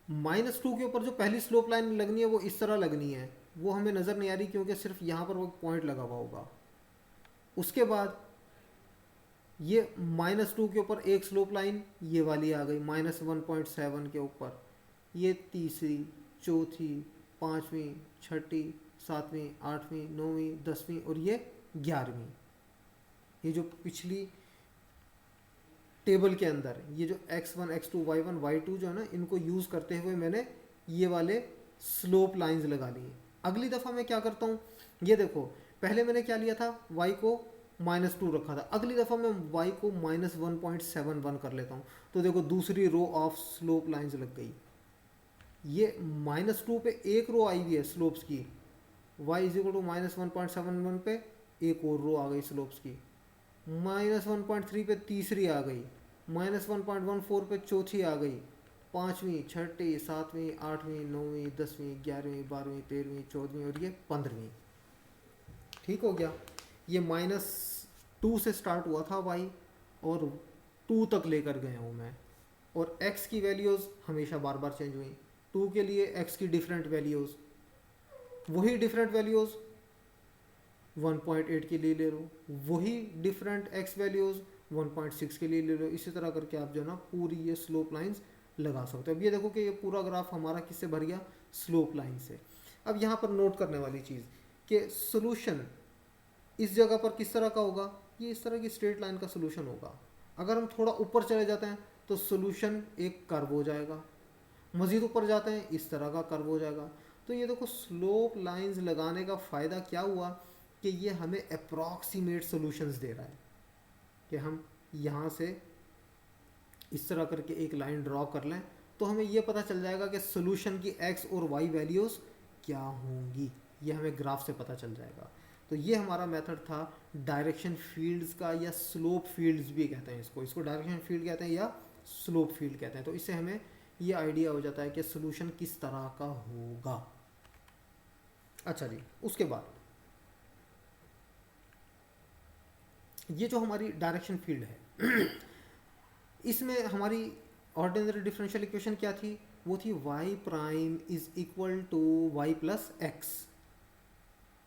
-2 के ऊपर जो पहली स्लोप लाइन लगनी है वो इस तरह लगनी है, वो हमें नज़र नहीं आ रही क्योंकि सिर्फ यहाँ पर वो पॉइंट लगा हुआ होगा। उसके बाद ये -2 के ऊपर एक स्लोप लाइन ये वाली आ गई -1.7 के ऊपर। ये तीसरी, चौथी, पाँचवीं, छठी, सातवीं, आठवीं, नौवीं, 10वीं और ये 11वीं। ये जो पिछली टेबल के अंदर ये जो x1, x2, y1, y2 जो है ना, इनको यूज़ करते हुए मैंने ये वाले स्लोप लाइंस लगा लिए। अगली दफ़ा मैं क्या करता हूँ, ये देखो, पहले मैंने क्या लिया था, y को -2 रखा था। अगली दफ़ा मैं y को -1.71 कर लेता हूँ। तो देखो दूसरी रो ऑफ स्लोप लाइंस लग गई। ये -2 पे एक रो आई हुई है स्लोप्स की, y = -1.71 पे एक और रो आ गई स्लोप्स की, -1.3 पे तीसरी आ गई, -1.14 पे चौथी आ गई, पाँचवीं, छठी, सातवीं, आठवीं, नौवीं, 10वीं, 11वीं, 12वीं, 13वीं, 14वीं और ये 15वीं। ठीक हो गया। ये -2 से स्टार्ट हुआ था y और 2 तक लेकर गया हूँ मैं, और x की वैल्यूज़ हमेशा बार बार चेंज हुई। 2 के लिए x की डिफरेंट वैल्यूज़, वही डिफरेंट वैल्यूज़ 1.8 के लिए ले लो, वही डिफरेंट x वैल्यूज़ 1.6 के लिए ले लो। इसी तरह करके आप जो है ना पूरी ये स्लोप लाइंस लगा सकते हो। अब ये देखो कि ये पूरा ग्राफ हमारा किससे भर गया, स्लोप लाइन से। अब यहाँ पर नोट करने वाली चीज़ कि सोल्यूशन इस जगह पर किस तरह का होगा, ये इस तरह की स्ट्रेट लाइन का सोल्यूशन होगा। अगर हम थोड़ा ऊपर चले जाते हैं तो सोल्यूशन एक कर्व हो जाएगा, मज़ीद ऊपर जाते हैं इस तरह का कर्व हो जाएगा। तो ये देखो स्लोप लाइंस लगाने का फ़ायदा क्या हुआ कि ये हमें अप्रॉक्सीमेट सॉल्यूशंस दे रहा है, कि हम यहाँ से इस तरह करके एक लाइन ड्रॉ कर लें तो हमें ये पता चल जाएगा कि सॉल्यूशन की x और y वैल्यूज़ क्या होंगी, ये हमें ग्राफ से पता चल जाएगा। तो ये हमारा मेथड था डायरेक्शन फील्ड्स का, या स्लोप फील्ड्स भी कहते हैं इसको डायरेक्शन फील्ड कहते हैं या स्लोप फील्ड कहते हैं। तो इससे हमें ये आइडिया हो जाता है कि सॉल्यूशन किस तरह का होगा। अच्छा जी, उसके बाद ये जो हमारी डायरेक्शन फील्ड है इसमें हमारी ऑर्डिनरी डिफरेंशियल इक्वेशन क्या थी, वो थी y prime is equal to y plus x.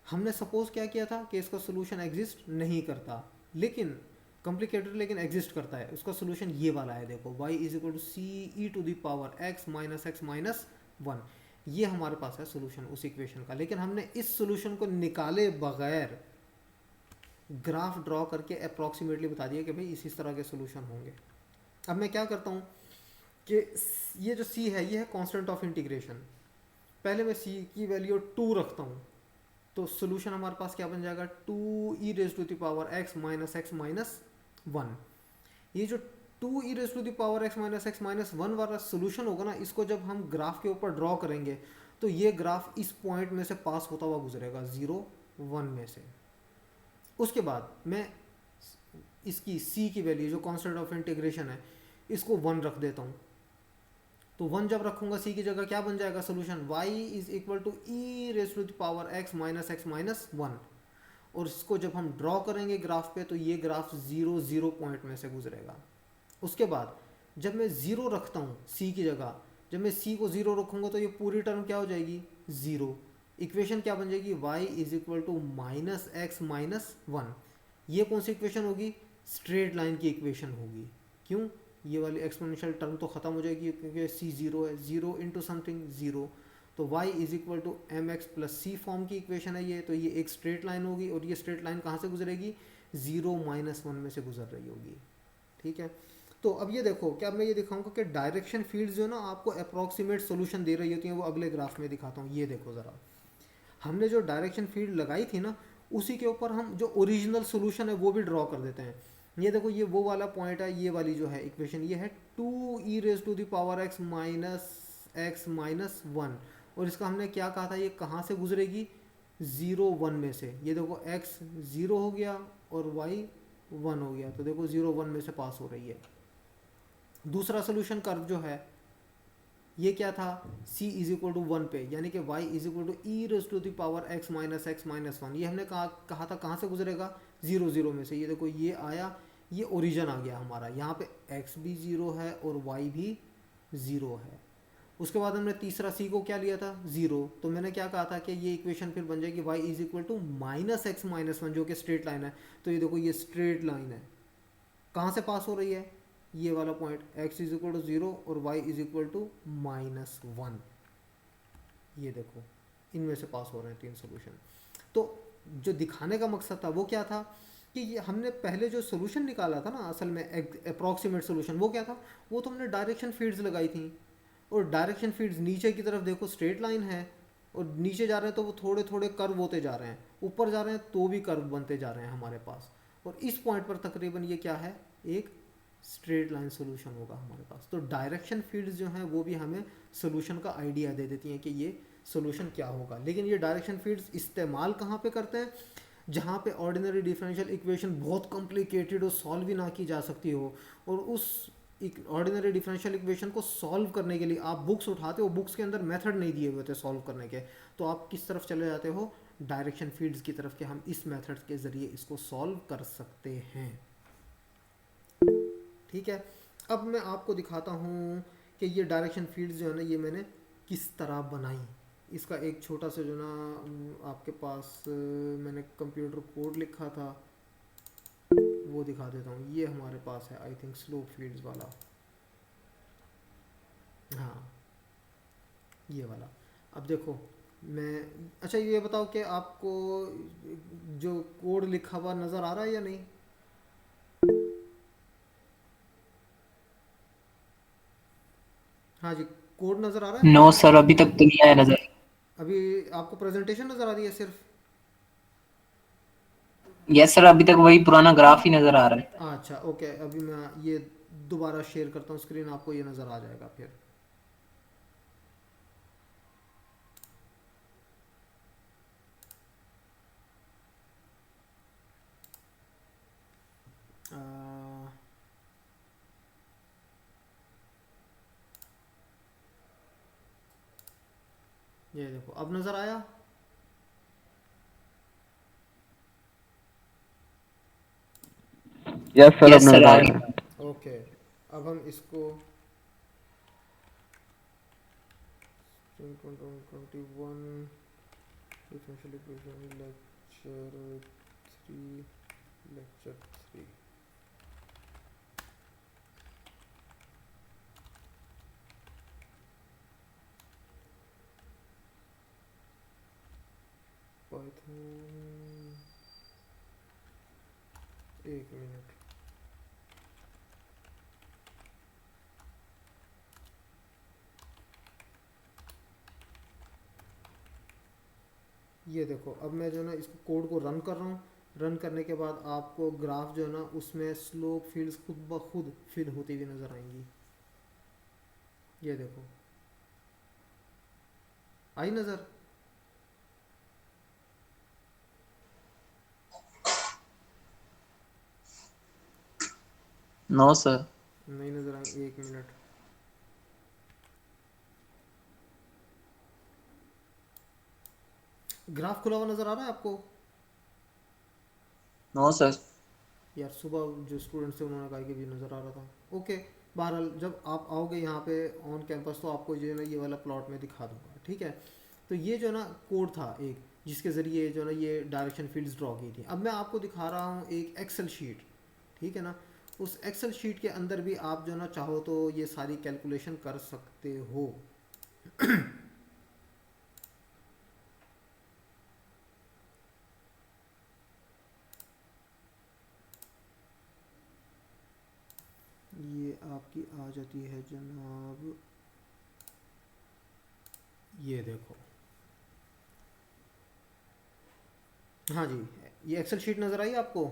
हमने सपोज क्या किया था कि इसका सोल्यूशन एग्जिस्ट नहीं करता, लेकिन कॉम्प्लिकेटेड लेकिन एग्जिस्ट करता है। उसका सोल्यूशन ये वाला है, देखो y is equal to c e to the power x minus 1। ये हमारे पास है सोल्यूशन उस इक्वेशन का। लेकिन हमने इस सोल्यूशन को निकाले बगैर ग्राफ ड्रॉ करके अप्रॉक्सीमेटली बता दिया कि भाई इसी तरह के सोल्यूशन होंगे। अब मैं क्या करता हूँ कि ये जो c है ये है कांस्टेंट ऑफ इंटीग्रेशन। पहले मैं c की वैल्यू 2 रखता हूँ, तो सोल्यूशन हमारे पास क्या बन जाएगा, 2e raise to the power x minus 1। ये जो 2e raise to the power x minus 1 वाला सोल्यूशन होगा ना, इसको जब हम ग्राफ के ऊपर ड्रॉ करेंगे तो ये ग्राफ इस पॉइंट में से पास होता हुआ गुजरेगा 0, 1 में से। उसके बाद मैं इसकी c की वैल्यू जो कांस्टेंट ऑफ इंटीग्रेशन है इसको 1 रख देता हूँ। तो 1 जब रखूँगा c की जगह क्या बन जाएगा solution, y is equal to e raise to the power x minus 1। और इसको जब हम ड्रॉ करेंगे ग्राफ पे तो ये ग्राफ 0, 0 पॉइंट में से गुजरेगा। उसके बाद जब मैं 0 रखता हूँ c की जगह, जब मैं c को 0 रखूँगा तो ये पूरी टर्म क्या हो जाएगी, 0। इक्वेशन क्या बन जाएगी, y is equal to minus x minus 1। ये कौन सी इक्वेशन होगी, स्ट्रेट लाइन की इक्वेशन होगी। क्यों, ये वाली एक्सपोनेंशियल टर्म तो ख़त्म हो जाएगी क्योंकि c 0 है, 0 इंटू समथिंग 0। तो y is equal to m x plus c form की इक्वेशन है ये। तो ये एक स्ट्रेट लाइन होगी और ये स्ट्रेट लाइन कहाँ से गुजरेगी, 0, -1 में से गुजर रही होगी। ठीक है, तो अब ये देखो, क्या मैं ये दिखाऊंगा कि डायरेक्शन फील्ड्स जो ना आपको अप्रॉक्सीमेट सोल्यूशन दे रही होती हैं, वो अगले ग्राफ में दिखाता हूँ। ये देखो ज़रा, हमने जो डायरेक्शन फील्ड लगाई थी ना, उसी के ऊपर हम जो ओरिजिनल सोल्यूशन है वो भी ड्रॉ कर देते हैं। ये देखो, ये वो वाला पॉइंट है, ये वाली जो है इक्वेशन, ये है 2e raise to the power x minus 1। और इसका हमने क्या कहा था, ये कहाँ से गुजरेगी, 0, 1 में से। ये देखो x 0 हो गया और y 1 हो गया, तो देखो 0 1 में से पास हो रही है। दूसरा सोल्यूशन कर्व जो है ये क्या था, c इज इक्वल टू 1 पे, यानी कि y is equal to e raise to the power x minus 1। ये हमने कहा था कहाँ से गुजरेगा, 0 0 में से। ये देखो ये आया, ये ओरिजिन आ गया हमारा, यहाँ पे x भी 0 है और y भी 0 है। उसके बाद हमने तीसरा c को क्या लिया था, 0। तो मैंने क्या कहा था कि ये इक्वेशन फिर बन जाएगी y is equal to minus x minus 1, जो कि स्ट्रेट लाइन है। तो ये देखो ये स्ट्रेट लाइन है, कहाँ से पास हो रही है, ये वाला point, x is equal to 0 और y is equal to minus 1। ये देखो इनमें से पास हो रहे हैं तीन सोल्यूशन। तो जो दिखाने का मकसद था वो क्या था कि ये हमने पहले जो सोल्यूशन निकाला था ना, असल में अप्रॉक्सीमेट सोल्यूशन, वो क्या था, वो तो हमने डायरेक्शन फील्ड्स लगाई थी। और डायरेक्शन फील्ड्स नीचे की तरफ देखो स्ट्रेट लाइन है, और नीचे जा रहे हैं तो वो थोड़े थोड़े कर्व होते जा रहे हैं, ऊपर जा रहे हैं तो भी कर्व बनते जा रहे हैं हमारे पास। और इस पॉइंट पर तकरीबन ये क्या है, एक स्ट्रेट लाइन सोल्यूशन होगा हमारे पास। तो डायरेक्शन फील्ड्स जो हैं वो भी हमें सोल्यूशन का आइडिया दे देती हैं कि ये सोल्यूशन क्या होगा। लेकिन ये डायरेक्शन फील्ड्स इस्तेमाल कहाँ पे करते हैं, जहाँ पे ऑर्डिनरी डिफरेंशियल इक्वेशन बहुत कॉम्प्लिकेटेड और सॉल्व ही ना की जा सकती हो, और उस ऑर्डिनरी डिफरेंशियल इक्वेशन को सॉल्व करने के लिए आप बुक्स उठाते हो, बुक्स के अंदर मेथड नहीं दिए हुए थे सॉल्व करने के, तो आप किस तरफ चले जाते हो, डायरेक्शन फील्ड्स की तरफ, कि हम इस मेथड के ज़रिए इसको सॉल्व कर सकते हैं। ठीक है, अब मैं आपको दिखाता हूँ कि ये डायरेक्शन फील्ड्स जो है ना, ये मैंने किस तरह बनाई। इसका एक छोटा सा जो ना आपके पास मैंने कंप्यूटर कोड लिखा था वो दिखा देता हूँ। ये हमारे पास है आई थिंक स्लोप फील्ड्स वाला, हाँ ये वाला। अब देखो मैं, अच्छा ये बताओ कि आपको जो कोड लिखा हुआ नज़र आ रहा है या नहीं। हाँ जी, कोड नज़र आ रहा है नो आपको। सर, अभी तक तो नहीं आया नजर। अभी आपको प्रेजेंटेशन नज़र आ रही है सिर्फ। यस सर, अभी तक वही पुराना ग्राफ ही नजर आ रहा है। अच्छा ओके, अभी मैं ये दोबारा शेयर करता हूँ स्क्रीन, आपको ये नज़र आ जाएगा फिर। आ, ये देखो अब नज़र आया। यस सर, अब यस सर, नजर आ आ रही। रहा है। ओके, अब हम इसको 21 differential equation lecture 3, lecture 3। Python, एक मिनट। ये देखो अब मैं जो है ना इसको कोड को रन कर रहा हूँ। रन करने के बाद आपको ग्राफ जो है ना उसमें स्लोप फील्ड्स खुद ब खुद फिल होती हुई नज़र आएंगी। ये देखो आई नज़र। No sir. नहीं नज़र आई, एक मिनट। ग्राफ खुला हुआ नज़र आ रहा है आपको। No sir. यार सुबह जो स्टूडेंट्स थे उन्होंने कहा कि भी नज़र आ रहा था। ओके, बहरहाल जब आप आओगे यहाँ पे ऑन कैंपस तो आपको जो है ना ये वाला प्लॉट में दिखा दूंगा। ठीक है, तो ये जो है ना कोड था एक, जिसके ज़रिए जो है ना ये डायरेक्शन फील्ड्स ड्रॉ की थी। अब मैं आपको दिखा रहा हूँ एक एक्सेल शीट। ठीक है ना, उस एक्सेल शीट के अंदर भी आप जो है ना चाहो तो ये सारी कैलकुलेशन कर सकते हो। ये आपकी आ जाती है जनाब, ये देखो। हाँ जी, ये एक्सेल शीट नज़र आई आपको।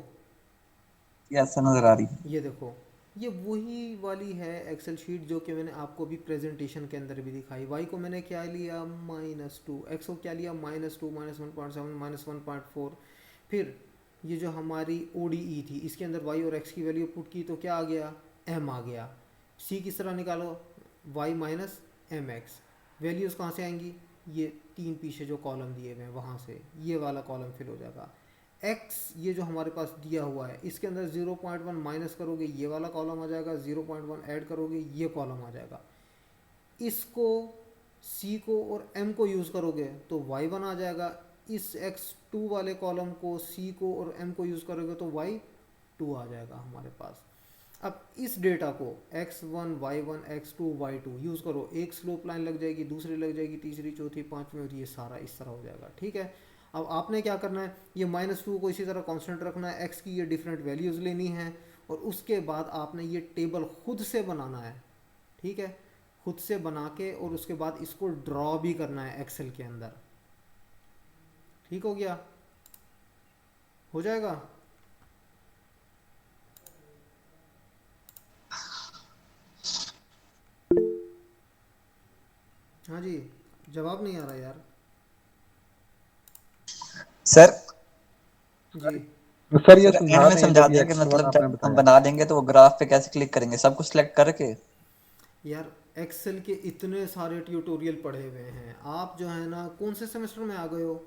यस सर, नजर आ रही है। ये देखो, ये वही वाली है एक्सेल शीट जो कि मैंने आपको भी प्रेजेंटेशन के अंदर भी दिखाई। वाई को मैंने क्या लिया, -2, एक्स को क्या लिया, -2, -1.7, -1.4। फिर ये जो हमारी ODE थी इसके अंदर y और x की वैल्यू पुट की तो क्या आ गया, m आ गया। c किस तरह निकालो, y minus m x. Values कहाँ से आएंगी, ये 3 पीछे जो कॉलम दिए हुए हैं वहाँ से ये वाला कॉलम फिल हो जाएगा। x ये जो हमारे पास दिया हुआ है इसके अंदर 0.1 माइनस करोगे ये वाला कॉलम आ जाएगा, 0.1 ऐड करोगे ये कॉलम आ जाएगा। इसको c को और m को यूज़ करोगे तो y1 आ जाएगा। इस x2 वाले कॉलम को c को और m को यूज़ करोगे तो y2 आ जाएगा हमारे पास। अब इस डेटा को x1 y1 x2 y2 use करो, एक स्लोप लाइन लग जाएगी, दूसरी लग जाएगी, तीसरी चौथी पांचवी, और ये सारा इस तरह हो जाएगा। ठीक है, अब आपने क्या करना है, ये -2 को इसी तरह कांस्टेंट रखना है, x की ये डिफरेंट वैल्यूज़ लेनी है और उसके बाद आपने ये टेबल खुद से बनाना है। ठीक है, खुद से बना के और उसके बाद इसको ड्रॉ भी करना है एक्सेल के अंदर। ठीक हो गया, हो जाएगा। हाँ जी, जवाब नहीं आ रहा यार सर जी। सर ये सर समझा एंड में दें समझा जब ये दें कि एक्सेल वाला मतलब आपने जब हम बताया। बना देंगे तो वो ग्राफ पे कैसे क्लिक करेंगे, सब कुछ सिलेक्ट करके। यार एक्सेल के इतने सारे ट्यूटोरियल पढ़े हुए हैं, आप जो है ना कौन से सेमेस्टर में आ गए हो,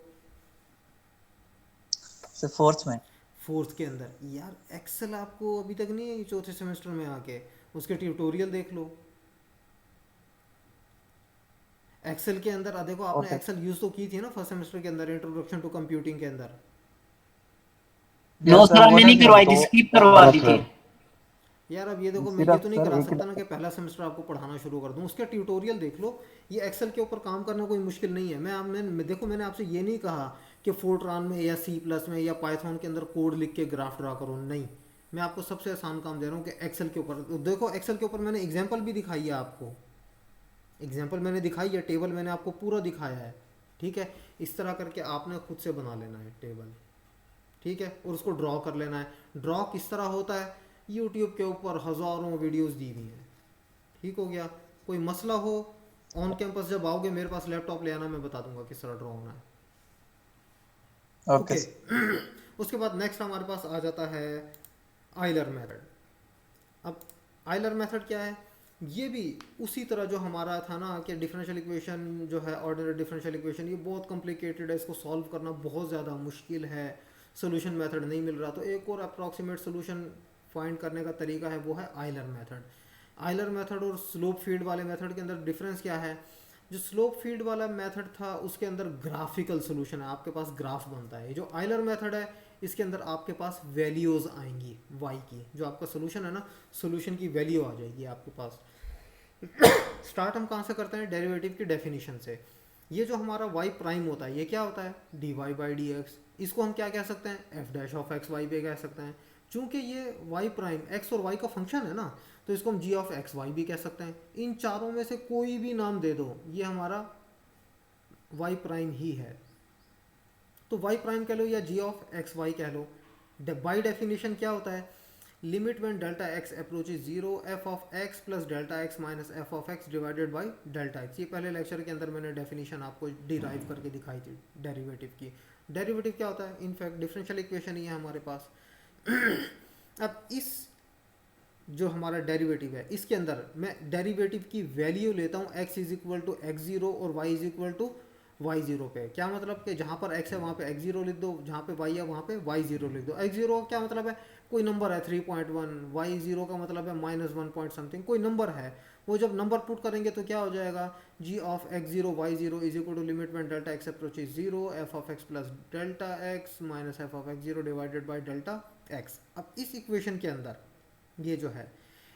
सर फोर्थ में। फोर्थ के अंदर। यार एक्सेल आपको अभी तक नहीं है, चौथे सेमेस्टर में आके उसके ट्यूटोरियल देख लो। एक्सेल के अंदर देखो, आपने ओके। एक्सेल यूज़ तो की थी ना फर्स्ट सेमेस्टर के अंदर, इंट्रोडक्शन टू कंप्यूटिंग के अंदर। नो यस सर सर, वो हमने नहीं नहीं करवाई दो थी, स्किप करवा दी थी। यार अब ये देखो, मैं ये सिर्फ तो नहीं सर करा एक ही सकता ना कि पहला सेमेस्टर आपको पढ़ाना शुरू कर दूं, उसके ट्यूटोरियल देख लो। ये एक्सेल के ऊपर काम करना कोई मुश्किल नहीं है। देखो मैंने आपसे ये नहीं कहा कि फोर्ट्रान में या C+ में या पाइथन के अंदर कोड लिख के ग्राफ ड्रा करो, नहीं। मैं आपको सबसे आसान काम दे रहा हूँ कि एक्सेल के ऊपर देखो। एक्सेल के ऊपर मैंने एग्जाम्पल भी दिखाई है आपको, एग्जाम्पल मैंने दिखाई है, टेबल मैंने आपको पूरा दिखाया है। ठीक है, इस तरह करके आपने खुद से बना लेना है टेबल। ठीक है, और उसको ड्रॉ कर लेना है। ड्रॉ किस तरह होता है, यूट्यूब के ऊपर हज़ारों वीडियोस दी हुई हैं। ठीक हो गया, कोई मसला हो ऑन कैंपस जब आओगे मेरे पास लैपटॉप ले आना, मैं बता दूंगा किस तरह ड्रॉ होना है। ओके। ओके उसके बाद नेक्स्ट हमारे पास आ जाता है आइलर मेथड। अब आइलर मेथड क्या है, ये भी उसी तरह जो हमारा था ना कि डिफरेंशियल इक्वेशन जो है, ऑर्डिनरी डिफरेंशियल इक्वेशन, ये बहुत कॉम्प्लिकेटेड है, इसको सॉल्व करना बहुत ज़्यादा मुश्किल है, सोल्यूशन मेथड नहीं मिल रहा। तो एक और अप्रॉक्सीमेट सोल्यूशन फाइंड करने का तरीका है, वो है आइलर मेथड। आइलर मेथड और स्लोप फील्ड वाले मेथड के अंदर डिफरेंस क्या है, जो स्लोप फील्ड वाला मेथड था उसके अंदर ग्राफिकल सोल्यूशन है, आपके पास ग्राफ बनता है। जो आइलर मेथड है इसके अंदर आपके पास वैल्यूज़ आएंगी y की, जो आपका सोल्यूशन है ना, सोल्यूशन की वैल्यू आ जाएगी आपके पास। स्टार्ट हम कहाँ से करते हैं, डेरिवेटिव की डेफिनेशन से। ये जो हमारा y प्राइम होता है ये क्या होता है, dy/dx। इसको हम क्या कह सकते हैं, f' y पे कह सकते हैं। चूंकि ये y प्राइम x और y का फंक्शन है ना, तो इसको हम g भी कह सकते हैं। इन चारों में से कोई भी नाम दे दो, ये हमारा y प्राइम ही है। तो y प्राइम कह लो या g कह लो। बाई डेफिनेशन क्या होता है, limit when delta x approaches 0 f of x plus delta x minus f of x divided by delta x। ये पहले लेक्चर के अंदर मैंने डेफिनेशन आपको डिराइव करके दिखाई थी डेरिवेटिव की। डेरिवेटिव क्या होता है, इनफैक्ट डिफरेंशियल इक्वेशन ही है हमारे पास। अब इस जो हमारा डेरिवेटिव है इसके अंदर मैं डेरिवेटिव की वैल्यू लेता हूँ x is equal to x0 और y is equal to y0 पे। क्या मतलब कि जहाँ पर x है वहाँ पे x0 लिख दो, जहाँ पे y है वहाँ पे y0 लिख दो। x0 का क्या मतलब है, कोई नंबर है 3.1, y0 का मतलब है -1 पॉइंट समथिंग, कोई नंबर है। वो जब नंबर पुट करेंगे तो क्या हो जाएगा, g of x0 y0 is equal to limit when delta x approaches 0 f of x plus delta x minus f of x0 divided by delta x। अब इस इक्वेशन के अंदर ये जो है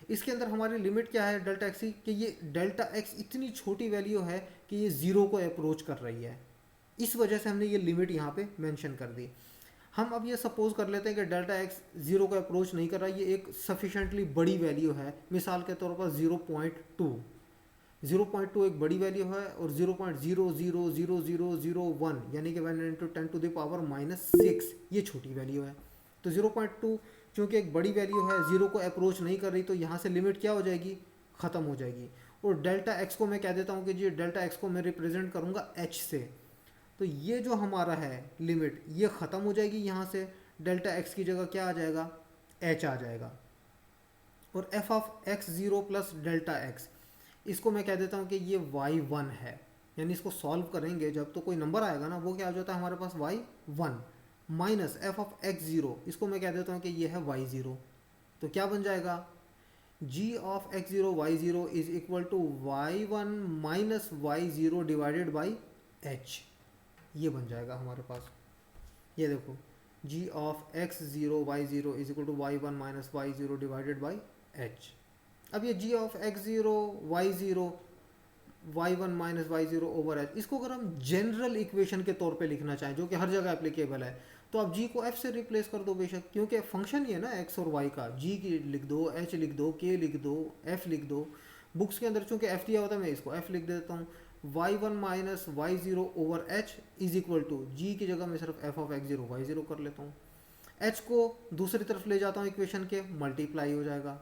इसके अंदर हमारी लिमिट क्या है डेल्टा एक्स की, कि ये डेल्टा एक्स इतनी छोटी वैल्यू है कि ये ज़ीरो को अप्रोच कर रही है। इस वजह से हमने ये लिमिट यहाँ पे मेंशन कर दी। हम अब ये सपोज कर लेते हैं कि डेल्टा एक्स ज़ीरो को अप्रोच नहीं कर रहा, ये एक सफिशेंटली बड़ी वैल्यू है। मिसाल के तौर पर 0.2 एक बड़ी वैल्यू है और 0.000001 यानी कि 1 × 10⁻⁻6 ये छोटी वैल्यू है। तो 0.2 क्योंकि एक बड़ी वैल्यू है, ज़ीरो को अप्रोच नहीं कर रही, तो यहाँ से लिमिट क्या हो जाएगी, ख़त्म हो जाएगी। और डेल्टा एक्स को मैं कह देता हूँ कि जी डेल्टा एक्स को मैं रिप्रेजेंट करूँगा h से। तो ये जो हमारा है लिमिट ये ख़त्म हो जाएगी यहाँ से, डेल्टा एक्स की जगह क्या आ जाएगा, एच आ जाएगा। और F of x zero plus delta x, इसको मैं कह देता हूँ कि ये वाई वन है, यानी इसको सॉल्व करेंगे जब तो कोई नंबर आएगा ना, वो क्या हो जाता है हमारे पास Y one minus F of x zero, इसको मैं कह देता हूँ कि ये है वाई ज़ीरो। तो क्या बन जाएगा, G of x zero Y zero is equal to Y one minus Y zero divided by H, ये बन जाएगा हमारे पास। ये देखो, G of x zero Y zero is equal to Y one minus Y zero divided by H. अब ये G of x zero Y zero Y one minus Y zero over H, इसको अगर हम जनरल इक्वेशन के तौर पे लिखना चाहें जो कि हर जगह एप्लीकेबल है, तो आप जी को एफ से रिप्लेस कर दो बेशक, क्योंकि फंक्शन ही है ना एक्स और वाई का। जी की लिख दो, एच लिख दो, के लिख दो, एफ लिख दो। बुक्स के अंदर चूंकि एफ दिया होता है मैं इसको एफ लिख देता हूँ। Y one minus Y zero over H is equal to, G की जगह मैं सिर्फ F of x zero Y zero कर लेता हूँ। एच को दूसरी तरफ ले जाता हूँ इक्वेशन के, मल्टीप्लाई हो जाएगा।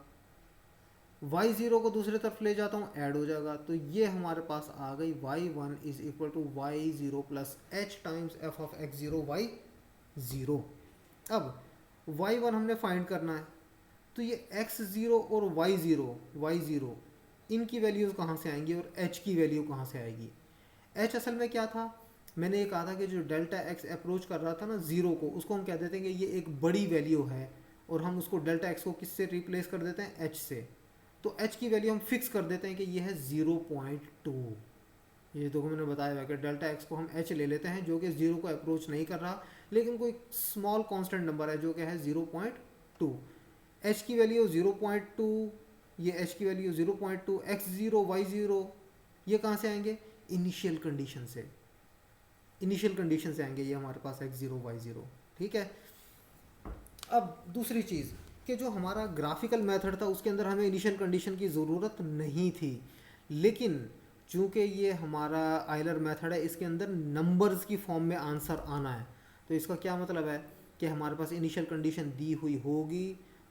वाई ज़ीरो को दूसरी तरफ ले जाता हूँ, ऐड हो जाएगा। तो ये हमारे पास आ गई y one is equal to y zero plus h times f of x zero Y zero. अब वाई वन हमने फाइंड करना है, तो ये एक्स ज़ीरो और वाई ज़ीरो इनकी वैल्यूज़ कहाँ से आएंगी और एच की वैल्यू कहाँ से आएगी। एच असल में क्या था, मैंने ये कहा था कि जो डेल्टा एक्स अप्रोच कर रहा था ना ज़ीरो को, उसको हम कह देते हैं कि ये एक बड़ी वैल्यू है, और हम उसको डेल्टा एक्स को किससे रिप्लेस कर देते हैं, एच से। तो एच की वैल्यू हम फिक्स कर देते हैं कि ये है 0.2। ये देखो मैंने बताया हुआ कि डेल्टा एक्स को हम एच ले लेते हैं जो कि ज़ीरो को अप्रोच नहीं कर रहा, लेकिन कोई स्मॉल कांस्टेंट नंबर है जो कि है 0.2। एच की वैल्यू 0.2, ये एच की value 0.2, x zero Y zero ये कहाँ से आएंगे, इनिशियल कंडीशन से। इनिशियल कंडीशन से आएंगे ये हमारे पास एक्स ज़ीरो वाई ज़ीरो। ठीक है। अब दूसरी चीज़ कि जो हमारा ग्राफिकल मेथड था उसके अंदर हमें इनिशियल कंडीशन की ज़रूरत नहीं थी, लेकिन चूँकि ये हमारा आइलर मेथड है, इसके अंदर नंबर्स की फॉर्म में आंसर आना है। तो इसका क्या मतलब है कि हमारे पास इनिशियल कंडीशन दी हुई होगी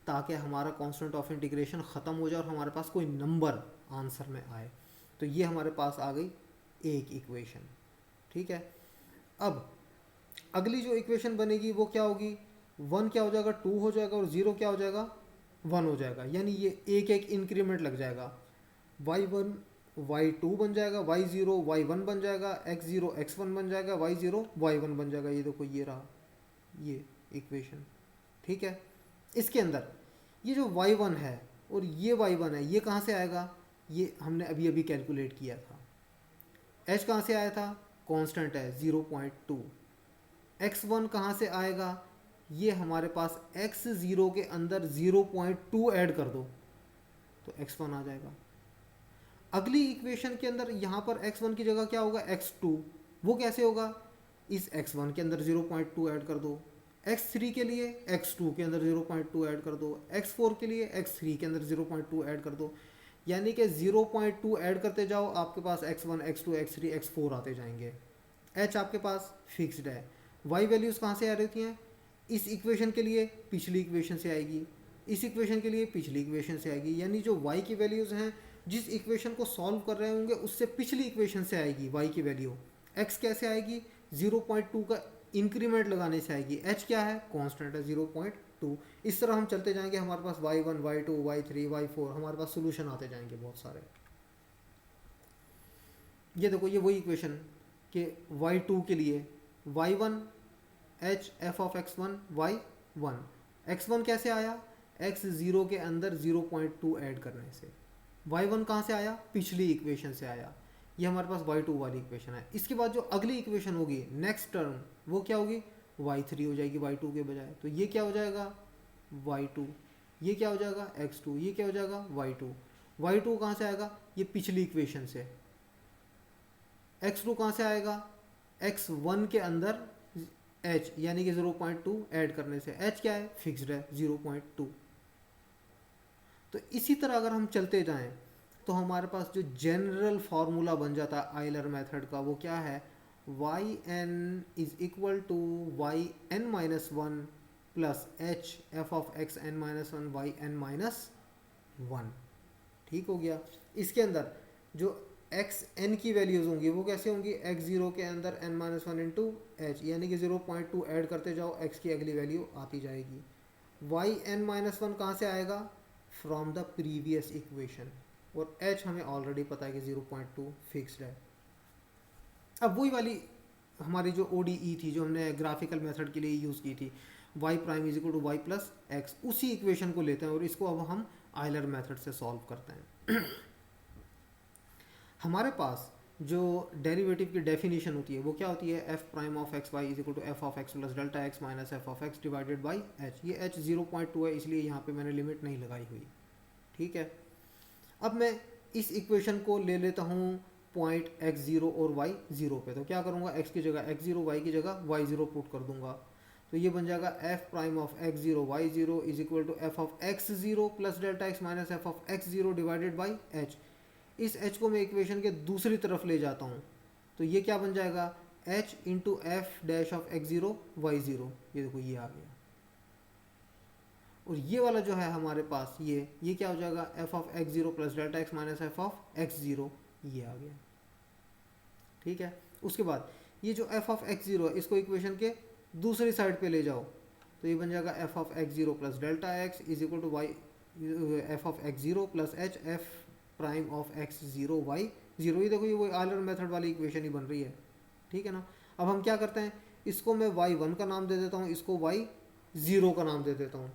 ताकि हमारा कांस्टेंट ऑफ इंटीग्रेशन ख़त्म हो जाए और हमारे पास कोई नंबर आंसर में आए। तो ये हमारे पास आ गई एक इक्वेशन। ठीक है। अब अगली जो इक्वेशन बनेगी वो क्या होगी, वन क्या हो जाएगा, टू हो जाएगा, और ज़ीरो क्या हो जाएगा, वन हो जाएगा। यानी ये एक एक इंक्रीमेंट लग जाएगा। वाई वन वाई टू बन जाएगा, वाई ज़ीरो वाई वन बन जाएगा, एक्स ज़ीरो एक्स वन बन जाएगा, वाई ज़ीरो वाई वन बन जाएगा। ये देखो ये रहा ये इक्वेशन। ठीक है। इसके अंदर ये जो वाई वन है और ये वाई वन है, ये कहाँ से आएगा, ये हमने अभी अभी कैलकुलेट किया था। एच कहाँ से आया था, कांस्टेंट है 0.2। एक्स वन कहाँ से आएगा, ये हमारे पास एक्स ज़ीरो के अंदर 0.2 ऐड कर दो तो एक्स वन आ जाएगा। अगली इक्वेशन के अंदर यहाँ पर एक्स वन की जगह क्या होगा, एक्स टू। वो कैसे होगा, इस एक्स वन के अंदर 0.2 ऐड कर दो, एक्स थ्री के लिए एक्स टू के अंदर 0.2 ऐड कर दो, एक्स फोर के लिए एक्स थ्री के अंदर 0.2 ऐड कर दो। यानी कि 0.2 ऐड करते जाओ, आपके पास X one X two X three X four आते जाएंगे। एच आपके पास फिक्स्ड है। वाई वैल्यूज़ कहाँ से आ रही हैं, इस इक्वेशन के लिए पिछली इक्वेशन से आएगी, इस इक्वेशन के लिए पिछली इक्वेशन से आएगी। यानी जो y की वैल्यूज़ हैं जिस इक्वेशन को सॉल्व कर रहे होंगे उससे पिछली इक्वेशन से आएगी y की वैल्यू। x कैसे आएगी, 0.2 का इंक्रीमेंट लगाने से आएगी। h क्या है, कांस्टेंट है 0.2। इस तरह हम चलते जाएंगे, हमारे पास y1 y2 y3 y4 हमारे पास सोल्यूशन आते जाएंगे बहुत सारे। ये देखो ये वही इक्वेशन कि y2 के लिए y1 h f of x1 y1, x1 कैसे आया, x ज़ीरो के अंदर 0.2 ऐड करने से। y1 कहाँ से आया, पिछली इक्वेशन से आया। ये हमारे पास y2 वाली इक्वेशन है। इसके बाद जो अगली इक्वेशन होगी नेक्स्ट टर्म वो क्या होगी, y3 हो जाएगी y2 के बजाय। तो ये क्या हो जाएगा, y2, ये क्या हो जाएगा x2, ये क्या हो जाएगा y2। y2 कहाँ से आएगा, ये पिछली इक्वेशन से। x2 कहाँ से आएगा, x1 के अंदर h यानी कि 0.2 ऐड करने से। h क्या है, फिक्स्ड है 0.2। तो इसी तरह अगर हम चलते जाएं तो हमारे पास जो जनरल फार्मूला बन जाता है आइलर मेथड का वो क्या है, y n is equal to y n minus one plus h f of x n minus one y n minus one. ठीक हो गया। इसके अंदर जो एक्स एन की वैल्यूज़ होंगी वो कैसे होंगी, एक्स ज़ीरो के अंदर n minus one into h, यानी कि 0.2 ऐड करते जाओ, एक्स की अगली वैल्यू आती जाएगी। वाई एन माइनस वन कहाँ से आएगा, फ्रॉम द प्रीवियस इक्वेशन, और एच हमें ऑलरेडी पता है कि 0.2 फिक्स्ड है। अब वही वाली हमारी जो ODE थी जो हमने ग्राफिकल मेथड के लिए यूज़ की थी, y prime is equal to y plus x, उसी इक्वेशन को लेते हैं और इसको अब हम आयलर मेथड से सॉल्व करते हैं। हमारे पास जो डेरिवेटिव की डेफिनेशन होती है वो क्या होती है, f prime of x y is equal to f of x plus delta x minus F of x divided by H. ये एच 0.2 है इसलिए यहाँ पे मैंने लिमिट नहीं लगाई हुई, ठीक है। अब मैं इस इक्वेशन को ले लेता हूँ पॉइंट एक्स ज़ीरो और वाई ज़ीरो पे, तो क्या करूँगा, एक्स की जगह एक्स ज़ीरो, वाई की जगह वाई ज़ीरो पुट कर दूंगा, तो ये बन जाएगा f prime of x zero Y zero is equal to f of x zero plus delta x minus F of x zero divided by h. इस h को मैं इक्वेशन के दूसरी तरफ ले जाता हूँ, तो ये क्या बन जाएगा, h into f dash of x zero Y zero, ये देखो ये आ गया। और ये वाला जो है हमारे पास ये क्या हो जाएगा, f of x zero plus delta x minus F of x zero, ये आ गया, ठीक है। उसके बाद ये जो एफ ऑफ एक्स ज़ीरो है इसको इक्वेशन के दूसरी साइड पे ले जाओ, तो ये बन जाएगा f of x zero plus delta x is equal to y f of x zero plus h f prime of x zero Y zero. ये देखो ये वो आयलर मेथड वाली इक्वेशन ही बन रही है, ठीक है ना। अब हम क्या करते हैं, इसको मैं y1 का नाम दे देता हूँ, इसको y0 का नाम दे देता हूँ,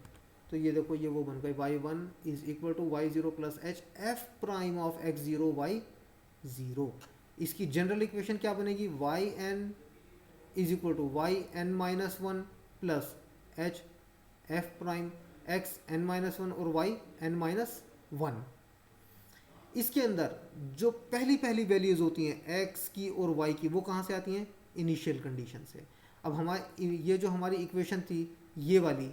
तो ये देखो ये वो बन गई y1 is equal to y0 plus h f prime of x zero Y zero. इसकी जनरल इक्वेशन क्या बनेगी, yn is equal to y n minus one plus h f prime x n minus one और y n minus one. इसके अंदर जो पहली पहली values होती हैं x की और y की, वो कहाँ से आती हैं, इनिशियल कंडीशन से। अब हमारी ये जो हमारी इक्वेशन थी ये वाली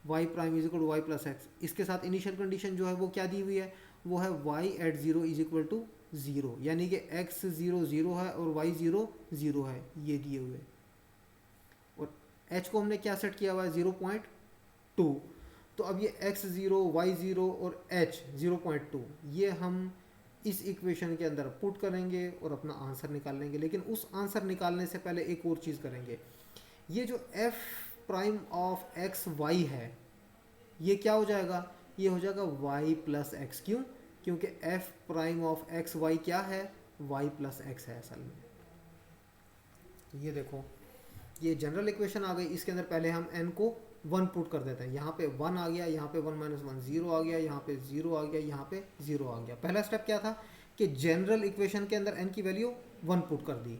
y prime is equal to y plus x, इसके साथ इनिशियल कंडीशन जो है वो क्या दी हुई है, वो है y at zero is equal to zero, यानी कि x ज़ीरो ज़ीरो है और y ज़ीरो ज़ीरो है, ये दिए हुए। और h को हमने क्या सेट किया हुआ है, 0.2। तो अब ये x ज़ीरो वाई ज़ीरो और h 0.2 ये हम इस इक्वेशन के अंदर पुट करेंगे और अपना आंसर निकाल लेंगे। लेकिन उस आंसर निकालने से पहले एक और चीज़ करेंगे, ये जो f prime of x y है ये क्या हो जाएगा, ये हो जाएगा y प्लस एक्स। क्यों, क्योंकि f prime of x y क्या है, y प्लस एक्स है असल में। तो ये देखो ये जनरल इक्वेशन आ गई, इसके अंदर पहले हम n को 1 पुट कर देते हैं, यहाँ पे 1 आ गया, यहाँ पे 1 माइनस वन 0 आ गया, यहाँ पे 0 आ गया, यहाँ पे 0 आ गया। पहला स्टेप क्या था कि जनरल इक्वेशन के अंदर n की वैल्यू 1 पुट कर दी।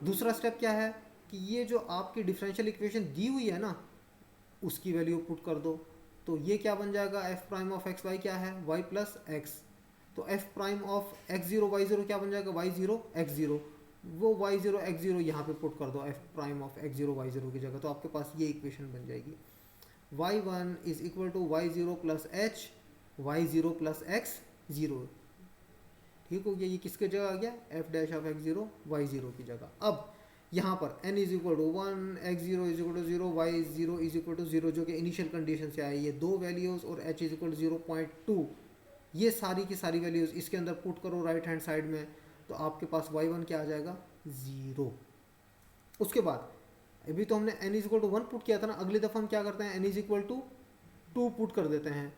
दूसरा स्टेप क्या है कि ये जो आपकी डिफरेंशियल इक्वेशन दी हुई है ना उसकी वैल्यू पुट कर दो, तो ये क्या बन जाएगा, f prime of x y क्या है, वाई प्लस एक्स। तो f prime of x zero Y zero क्या बन जाएगा, वाई ज़ीरो एक्स ज़ीरो, वो वाई ज़ीरो एक्स ज़ीरो यहाँ पे पुट कर दो f prime of x zero Y zero की जगह, तो आपके पास ये इक्वेशन बन जाएगी, y1 is equal to y zero plus h y zero plus x zero. ठीक हो गया, ये किसके जगह आ गया, f dash of x zero Y zero की जगह। अब यहाँ पर n is equal to one, x zero is equal to zero, Y zero is equal to zero, जो कि इनिशियल कंडीशन से आए ये दो वैल्यूज़, और h इज इक्वल टू 0.2, ये सारी की सारी वैल्यूज़ इसके अंदर पुट करो राइट हैंड साइड में, तो आपके पास y1 क्या आ जाएगा, 0। उसके बाद अभी तो हमने n is equal to 1 put किया था ना, अगली दफ़ा हम क्या करते हैं, n is equal to 2 put कर देते हैं,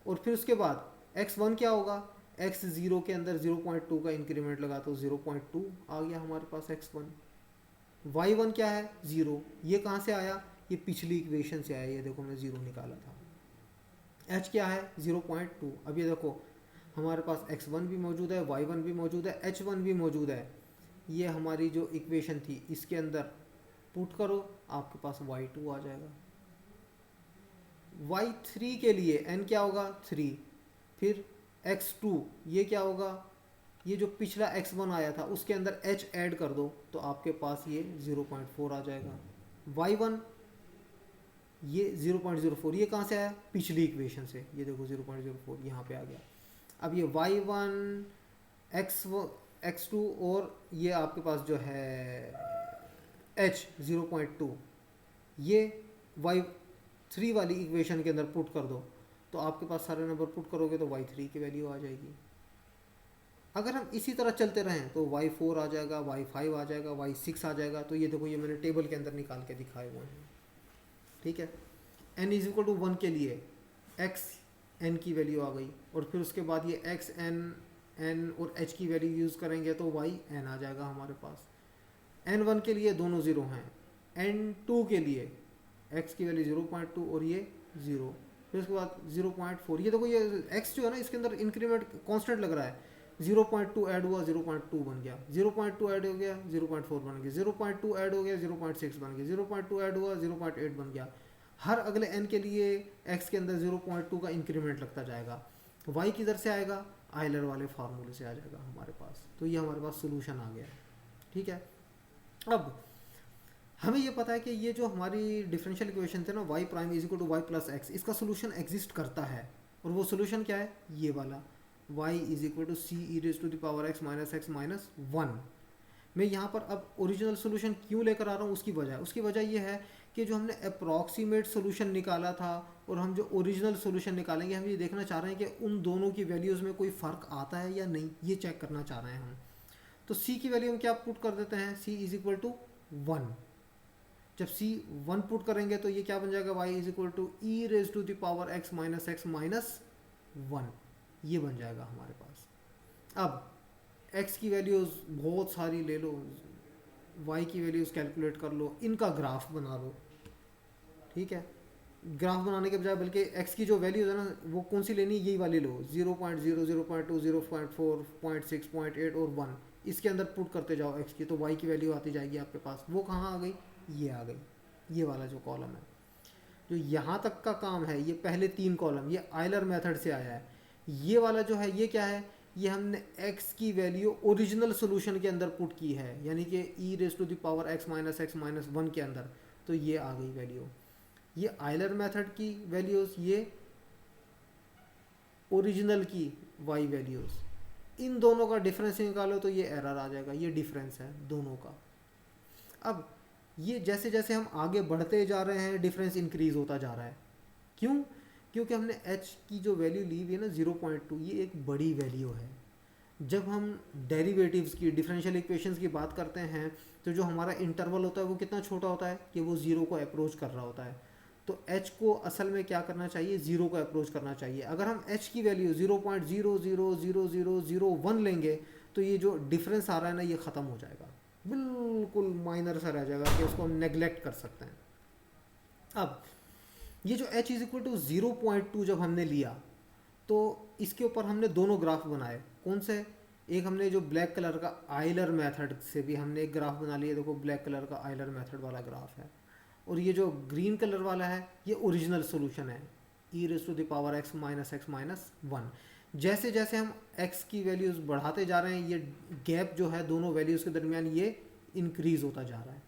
और फिर उसके बाद x1 क्या होगा, x ज़ीरो के अंदर 0.2 का इंक्रीमेंट लगा तो 0.2 आ गया हमारे पास x1। y1 क्या है, 0, ये कहाँ से आया, ये पिछली इक्वेशन से आया, ये देखो हमने 0 निकाला था। h क्या है, 0.2। अब ये देखो हमारे पास x1 भी मौजूद है, y1 भी मौजूद है, h1 भी मौजूद है, ये हमारी जो इक्वेशन थी इसके अंदर पुट करो, आपके पास y2 आ जाएगा। y3 के लिए n क्या होगा, 3, फिर x2 ये क्या होगा, ये जो पिछला x1 आया था उसके अंदर h ऐड कर दो तो आपके पास ये 0.4 आ जाएगा। y1 ये 0.04, ये कहाँ से आया, पिछली इक्वेशन से, ये देखो 0.04 यहाँ पे आ गया। अब ये y1 x2 और ये आपके पास जो है h 0.2, ये y3 वाली इक्वेशन के अंदर पुट कर दो, तो आपके पास सारे नंबर पुट करोगे तो y3 की वैल्यू आ जाएगी। अगर हम इसी तरह चलते रहें तो y4 आ जाएगा, y5 आ जाएगा, y6 आ जाएगा। तो ये देखो, ये मैंने टेबल के अंदर निकाल के दिखाए हुए हैं, ठीक है। n इज इक्वल टू 1 के लिए x n की वैल्यू आ गई, और फिर उसके बाद ये x n और h की वैल्यू यूज़ करेंगे तो y n आ जाएगा हमारे पास। n1 के लिए दोनों ज़ीरो हैं, n2 के लिए x की वैल्यू 0.2 और ये 0, फिर उसके बाद 0.4। ये देखो, ये x जो है ना, इसके अंदर इंक्रीमेंट कांस्टेंट लग रहा है। 0.2 ऐड हुआ, 0.2 बन गया, 0.2 ऐड हो गया, 0.4 बन गया, 0.2 ऐड हो गया, 0.6 बन गया, 0.2 ऐड हुआ, 0.8 बन गया। हर अगले n के लिए x के अंदर 0.2 का इंक्रीमेंट लगता जाएगा। y किधर से आएगा? आयलर वाले फार्मूले से आ जाएगा हमारे पास। तो ये हमारे पास सोल्यूशन आ गया, ठीक है। अब हमें ये पता है कि ये जो हमारी डिफरेंशियल इक्वेशन थे ना, y prime is equal to y plus x, इसका सोल्यूशन एग्जिस्ट करता है। और वो सोल्यूशन क्या है? ये वाला y is equal to c e raise to the power x minus 1। मैं यहाँ पर अब ओरिजिनल सोल्यूशन क्यों लेकर आ रहा हूँ, उसकी वजह ये है कि जो हमने अप्रॉक्सीमेट सोल्यूशन निकाला था और हम जो ओरिजिनल सोल्यूशन निकालेंगे, हम ये देखना चाह रहे हैं कि उन दोनों की वैल्यूज़ में कोई फ़र्क आता है या नहीं, ये चेक करना चाह रहे हैं हम। तो c की वैल्यू हम क्या पुट कर देते हैं? c is equal to 1। जब c 1 पुट करेंगे तो ये क्या बन जाएगा? y is equal to e raise to the power x minus 1, ये बन जाएगा हमारे पास। अब x की वैल्यूज़ बहुत सारी ले लो, y की वैल्यूज़ कैलकुलेट कर लो, इनका ग्राफ बना लो, ठीक है। ग्राफ बनाने के बजाय बल्कि x की जो वैल्यूज़ है ना, वो कौन सी लेनी, यही वाली लो। 0.0, 0.2, 0.4, 0.6, 0.8 और 1, इसके अंदर पुट करते जाओ x की, तो y की वैल्यू आती जाएगी आपके पास। वो कहाँ आ गई? ये आ गई, ये वाला जो कॉलम है। जो यहाँ तक का काम है, ये पहले 3 कॉलम, ये आयलर मेथड से आया है। ये वाला जो है, ये क्या है? ये हमने x की वैल्यू ओरिजिनल सोल्यूशन के अंदर पुट की है, यानी कि E raise to the power x minus 1 के अंदर। तो ये आ गई वैल्यू। ये आयलर मेथड की वैल्यूज़, ये ओरिजिनल की y वैल्यूज़, इन दोनों का डिफरेंस निकालो तो ये एरर आ जाएगा। ये डिफरेंस है दोनों का। अब ये जैसे जैसे हम आगे बढ़ते जा रहे हैं, डिफरेंस इंक्रीज होता जा रहा है। क्यों? क्योंकि हमने h की जो वैल्यू ली हुई है ना 0.2, ये एक बड़ी वैल्यू है। जब हम डेरिवेटिव्स की, डिफरेंशियल इक्वेशंस की बात करते हैं, तो जो हमारा इंटरवल होता है वो कितना छोटा होता है कि वो ज़ीरो को अप्रोच कर रहा होता है। तो h को असल में क्या करना चाहिए? ज़ीरो को अप्रोच करना चाहिए। अगर हम h की वैल्यू 0.0000001 लेंगे तो ये जो डिफरेंस आ रहा है ना, ये ख़त्म हो जाएगा, बिल्कुल माइनर सा रह जाएगा कि उसको हम नेगलेक्ट कर सकते हैं। अब ये जो h इज इक्वल टू 0.2 जब हमने लिया, तो इसके ऊपर हमने दोनों ग्राफ बनाए। कौन से? एक हमने जो ब्लैक कलर का आयलर मेथड से भी हमने एक ग्राफ बना लिया, देखो ब्लैक कलर का आयलर मेथड वाला ग्राफ है। और ये जो ग्रीन कलर वाला है, ये ओरिजिनल सोल्यूशन है, E raise to the power x minus 1। जैसे जैसे हम x की वैल्यूज़ बढ़ाते जा रहे हैं, ये गैप जो है दोनों वैल्यूज़ के दरमियान, ये इंक्रीज़ होता जा रहा है,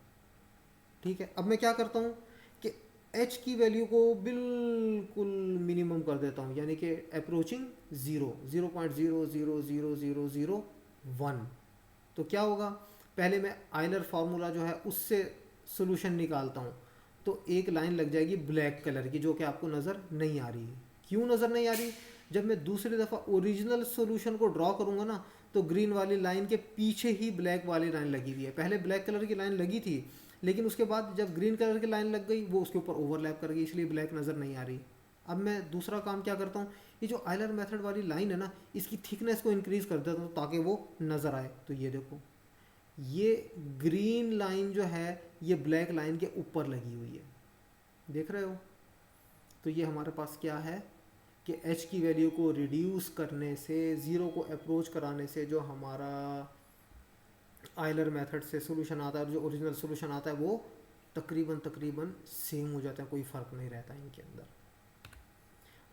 ठीक है। अब मैं क्या करता हूँ कि h की वैल्यू को बिल्कुल मिनिमम कर देता हूँ, यानी कि अप्रोचिंग 0.0000001। तो क्या होगा? पहले मैं आयलर फार्मूला जो है उससे सोल्यूशन निकालता हूँ, तो एक लाइन लग जाएगी ब्लैक कलर की, जो कि आपको नज़र नहीं आ रही। क्यों नज़र नहीं आ रही? जब मैं दूसरी दफ़ा ओरिजिनल सोल्यूशन को ड्रॉ करूँगा ना, तो ग्रीन वाली लाइन के पीछे ही ब्लैक वाली लाइन लगी हुई है। पहले ब्लैक कलर की लाइन लगी थी, लेकिन उसके बाद जब ग्रीन कलर की लाइन लग गई, वो उसके ऊपर ओवरलैप कर गई, इसलिए ब्लैक नज़र नहीं आ रही। अब मैं दूसरा काम क्या करता हूँ, ये जो आयलर मेथड वाली लाइन है ना, इसकी थिकनेस को इंक्रीज़ कर देता हूँ ताकि वो नज़र आए। तो ये देखो, ये ग्रीन लाइन जो है ये ब्लैक लाइन के ऊपर लगी हुई है, देख रहे हो। तो ये हमारे पास क्या है कि h की वैल्यू को रिड्यूस करने से, ज़ीरो को अप्रोच कराने से, जो हमारा आयलर मेथड से सोल्यूशन आता है और जो ओरिजिनल सोल्यूशन आता है, वो तकरीबन सेम हो जाता है, कोई फ़र्क नहीं रहता इनके अंदर।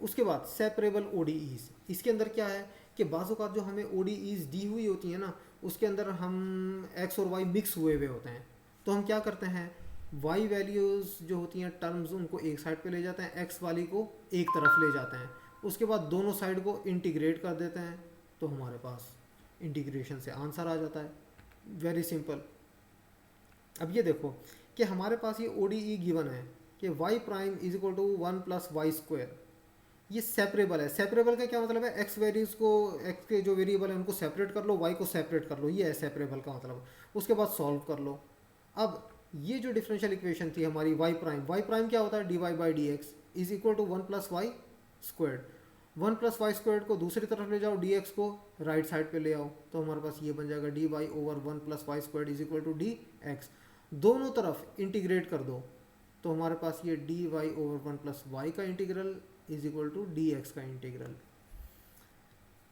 उसके बाद सेपरेबल ODEs, इसके अंदर क्या है कि बाज़ औक़ात जो हमें ODEs दी हुई होती है ना, उसके अंदर हम x और y मिक्स हुए हुए होते हैं। तो हम क्या करते हैं, y वैल्यूज़ जो होती हैं टर्म्स, उनको एक साइड पे ले जाते हैं, x वाली को एक तरफ ले जाते हैं, उसके बाद दोनों साइड को इंटीग्रेट कर देते हैं, तो हमारे पास इंटीग्रेशन से आंसर आ जाता है। Very simple. अब ये देखो कि हमारे पास ये ODE गिवन है कि y prime is equal to 1 + y²। ये सेपरेबल है। सेपरेबल का क्या मतलब है, एक्स वेरिएबल्स को, एक्स के जो वेरिएबल है उनको सेपरेट कर लो, वाई को सेपरेट कर लो, ये है सेपरेबल का मतलब। उसके बाद सॉल्व कर लो। अब ये जो डिफरेंशियल इक्वेशन थी हमारी वाई प्राइम क्या होता है, D Y by D x is equal to one plus y squared. One plus y squared को दूसरी तरफ ले जाओ, डी एक्स को राइट साइड पे ले आओ, तो हमारे पास ये बन जाएगा D Y over one plus y squared is equal to d x. दोनों तरफ इंटीग्रेट कर दो, तो हमारे पास ये d Y over one plus y का integral is equal to d x का इंटीग्रल।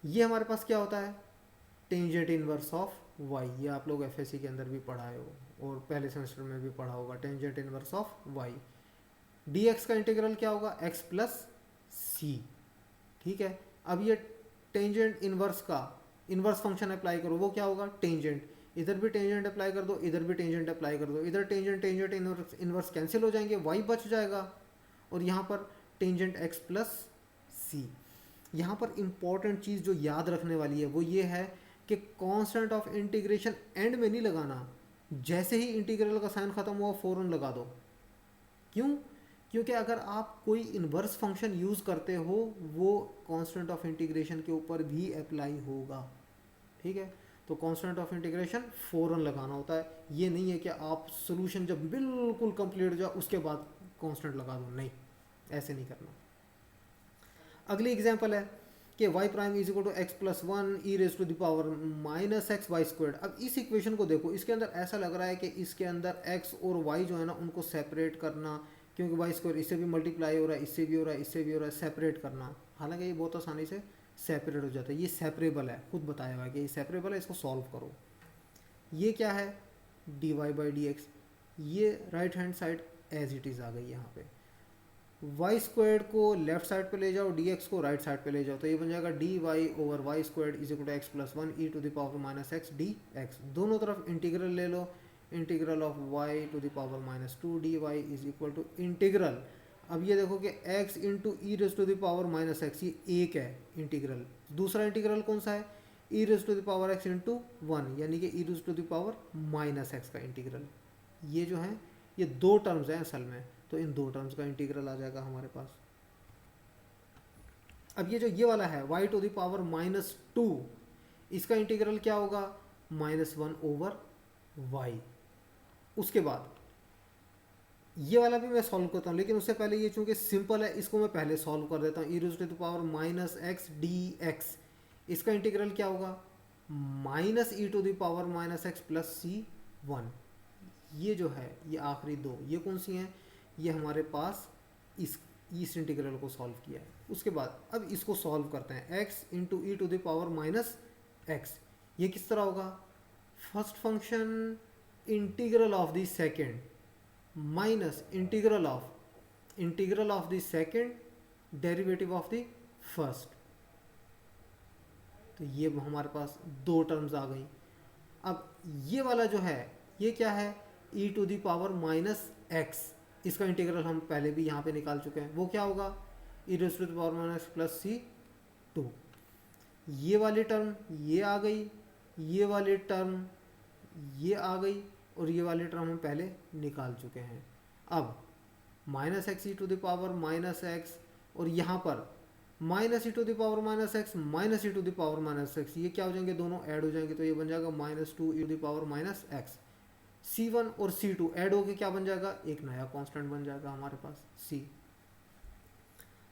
ये हमारे पास क्या होता है, टेंजेंट इनवर्स ऑफ वाई। ये आप लोग एफ के अंदर भी पढ़ाए हो और पहले सेमेस्टर में भी पढ़ा होगा, tangent inverse of y. D x का इंटीग्रल क्या होगा, एक्स प्लस सी। ठीक है, अब ये टेंजेंट इनवर्स का इनवर्स फंक्शन अप्लाई करो, वो क्या होगा, टेंजेंट। इधर भी टेंजेंट अप्लाई कर दो, इधर भी टेंजेंट अप्लाई कर दो, इधर टेंजेंट टेंजेंट इनवर्स कैंसिल हो जाएंगे, वाई बच जाएगा, और यहाँ पर टेंजेंट एक्स प्लस सी। यहाँ पर इंपॉर्टेंट चीज़ जो याद रखने वाली है वो ये है कि कांस्टेंट ऑफ इंटीग्रेशन एंड में नहीं लगाना, जैसे ही इंटीग्रल का साइन खत्म हुआ फ़ौरन लगा दो। क्यों, क्योंकि अगर आप कोई इन्वर्स फंक्शन यूज़ करते हो वो कांस्टेंट ऑफ इंटीग्रेशन के ऊपर भी अप्लाई होगा। ठीक है, तो कांस्टेंट ऑफ इंटीग्रेशन फ़ौरन लगाना होता है। ये नहीं है कि आप सोल्यूशन जब बिल्कुल कंप्लीट हो जाए उसके बाद कांस्टेंट लगा दो, नहीं, ऐसे नहीं करना। अगली एग्जांपल है कि y prime is equal to x plus one e raise to the power minus x y squared. अब इस इक्वेशन को देखो, इसके अंदर ऐसा लग रहा है कि इसके अंदर x और y जो है ना उनको सेपरेट करना, क्योंकि वाई स्क्वायर इससे भी मल्टीप्लाई हो रहा है, इससे भी हो रहा है, इससे भी हो रहा है, सेपरेट करना। हालांकि ये बहुत आसानी से सेपरेट हो जाता है, ये सेपरेबल है, खुद बताया हुआ है कि ये सेपरेबल है, इसको सॉल्व करो। ये क्या है, D Y by D X, ये right hand side as it is आ गई यहाँ पे। वाई स्क्वायर्ड को लेफ्ट साइड पे ले जाओ, डी एक्स को राइट साइड पे ले जाओ, तो ये बन जाएगा D Y over Y squared is equal to x plus one E to the power minus X D x. दोनों तरफ इंटीग्रल ले लो, integral of Y to the power minus two D Y is equal to integral. अब ये देखो कि x into E raise to the power minus x, ये एक है इंटीग्रल। दूसरा इंटीग्रल कौन सा है, E raise to the power X into one, यानी कि E raise to the power minus X का इंटीग्रल। ये जो है ये दो टर्म्स हैं असल में, तो इन दो टर्म्स का इंटीग्रल आ जाएगा हमारे पास। अब ये जो ये वाला है y to the power minus two, इसका इंटीग्रल क्या होगा, माइनस वन ओवर y। उसके बाद ये वाला भी मैं सॉल्व करता हूँ, लेकिन उससे पहले ये चूंकि सिंपल है इसको मैं पहले सॉल्व कर देता हूँ। E to the power minus X D X, इसका इंटीग्रल क्या होगा, minus E to the power minus x plus C one. ये जो है ये आखिरी दो, ये कौन सी हैं, ये हमारे पास इस इंटीग्रल को सॉल्व किया है। उसके बाद अब इसको सॉल्व करते हैं, x into e to the power minus x, ये किस तरह होगा, first function integral of the second minus integral of the second derivative of the first. तो ये हमारे पास दो टर्म्स आ गई। अब ये वाला जो है ये क्या है, E to the power minus X, इसका इंटीग्रल हम पहले भी यहाँ पे निकाल चुके हैं, वो क्या होगा, e raise to the power minus plus c two. ये वाली टर्म ये आ गई, ये वाली टर्म ये आ गई, और ये वाली टर्म हम पहले निकाल चुके हैं। अब minus x e to the power minus x, और यहाँ पर minus E to the power minus x minus E to the power minus x, ये क्या हो जाएंगे, दोनों ऐड हो जाएंगे, तो ये बन जाएगा minus two E to the power minus x. C1 और C2 ऐड होके क्या बन जाएगा, एक नया कांस्टेंट बन जाएगा हमारे पास C।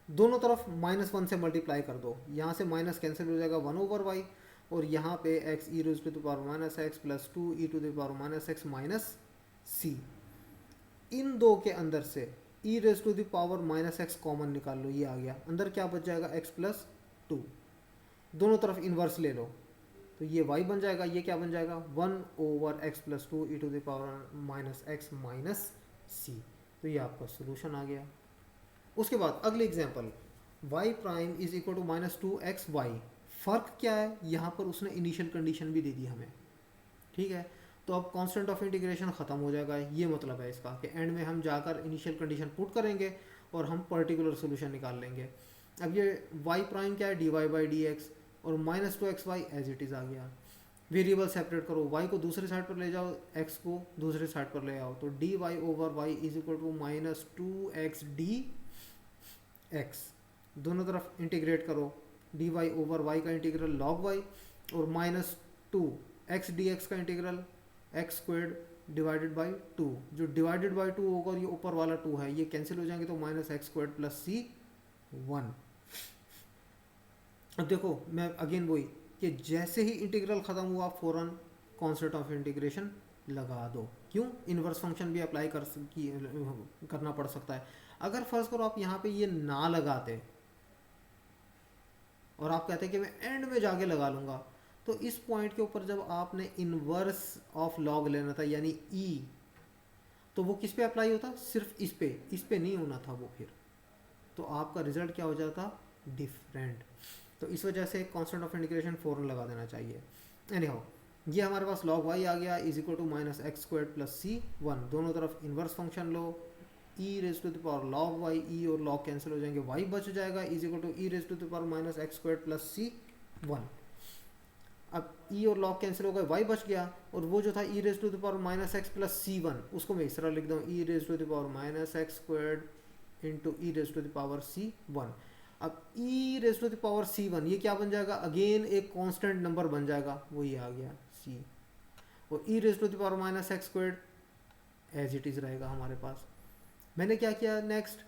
दोनों तरफ माइनस वन से मल्टीप्लाई कर दो, यहाँ से माइनस कैंसिल हो जाएगा वन ओवर वाई, और यहाँ पे x E raise to the power minus x plus two E to the power minus x minus C. इन दो के अंदर से E raise to the power minus X common निकाल लो, ये आ गया, अंदर क्या बच जाएगा, x प्लस टू। दोनों तरफ इन्वर्स ले लो, तो ये y बन जाएगा, ये क्या बन जाएगा, one over X plus two E to the power minus x minus C. तो ये आपका सोल्यूशन आ गया। उसके बाद अगली example, y prime is equal to minus two X Y. फ़र्क क्या है, यहाँ पर उसने इनिशियल कंडीशन भी दे दी हमें, ठीक है। तो अब कांस्टेंट ऑफ इंटीग्रेशन ख़त्म हो जाएगा, ये मतलब है इसका कि एंड में हम जाकर इनिशियल कंडीशन पुट करेंगे और हम पर्टिकुलर सोल्यूशन निकाल लेंगे। अब ये y प्राइम क्या है, D Y by D X, और minus two X Y as it is आ गया। वेरिएबल सेपरेट करो, y को दूसरी साइड पर ले जाओ, x को दूसरी साइड पर ले आओ, तो dy over y is equal to minus two X D x. दोनों तरफ इंटीग्रेट करो, डी वाई ओवर वाई का इंटीग्रल लॉग वाई, और minus two X D x का integral X squared divided by two. जो डिवाइडेड बाई टू होगा और ये ऊपर वाला टू है ये कैंसिल हो जाएंगे, तो minus x squared plus c 1। अब देखो मैं अगेन वही कि जैसे ही इंटीग्रल ख़त्म हुआ फ़ौरन कॉन्सेप्ट ऑफ इंटीग्रेशन लगा दो। क्यों? इन्वर्स फंक्शन भी अप्लाई करना पड़ सकता है। अगर फर्ज करो आप यहाँ पे ये ना लगाते और आप कहते कि मैं एंड में जाके लगा लूँगा, तो इस पॉइंट के ऊपर जब आपने इन्वर्स ऑफ लॉग लेना था यानी ई, तो वो किस पे अप्लाई होता? सिर्फ इस पे नहीं होना था वो, फिर तो आपका रिजल्ट क्या हो जाता? डिफरेंट। तो इस वजह से कांस्टेंट ऑफ इंटीग्रेशन फ़ौरन लगा देना चाहिए। एनी हाउ ये हमारे पास log y आ गया is equal to minus x square plus c 1। दोनों तरफ इन्वर्स फंक्शन लो, e raise to the power log y, e और log कैंसिल हो जाएंगे, y बच जाएगा is equal to e raise to the power minus x square plus c 1। अब e और log कैंसिल हो गए, y बच गया, और वो जो था e raise to the power minus x plus c 1 उसको मैं इस तरह लिख दूँ e raise to the power minus x square into E raise to the power c 1। अब e raise to the power c 1 ये क्या बन जाएगा? अगेन एक कांस्टेंट नंबर बन जाएगा, वो ये आ गया c, और e raise to the power minus x square as it is रहेगा हमारे पास। मैंने क्या किया नेक्स्ट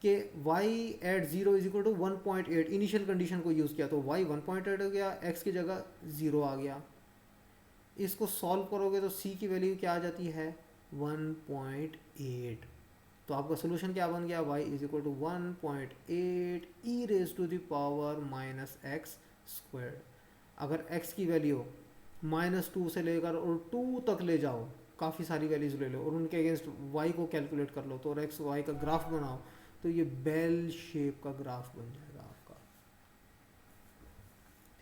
कि y at 0 is equal to 1.8 initial condition को यूज़ किया, तो y 1.8 हो गया, x की जगह 0 आ गया। इसको सॉल्व करोगे तो c की वैल्यू क्या आ जाती है? 1.8। तो आपका सोल्यूशन क्या बन गया? y is equal to 1.8 e raise to the power minus x square. अगर x की वैल्यू -2 से लेकर और 2 तक ले जाओ, काफ़ी सारी वैल्यूज ले लो और उनके अगेंस्ट y को कैलकुलेट कर लो, तो और x y का ग्राफ बनाओ, तो ये बेल शेप का ग्राफ बन जाएगा आपका।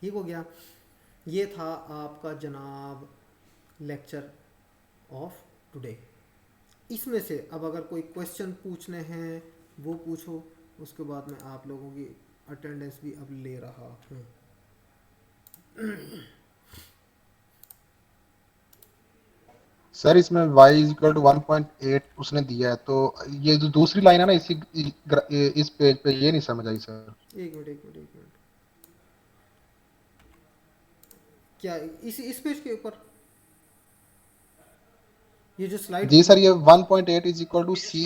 ठीक हो गया? ये था आपका जनाब लेक्चर ऑफ टुडे। इसमें से अब अगर कोई क्वेश्चन पूछने हैं वो पूछो, उसके बाद मैं आप लोगों की अटेंडेंस भी अब ले रहा हूँ। सर इसमें y इज इक्वल टू 1.8 उसने दिया है, तो ये जो दूसरी लाइन है ना इस पेज पे ये नहीं समझ आई सर। एक मिनट क्या इस पेज के ऊपर ये जो स्लाइड? जी सर, ये 1.8 is equal to c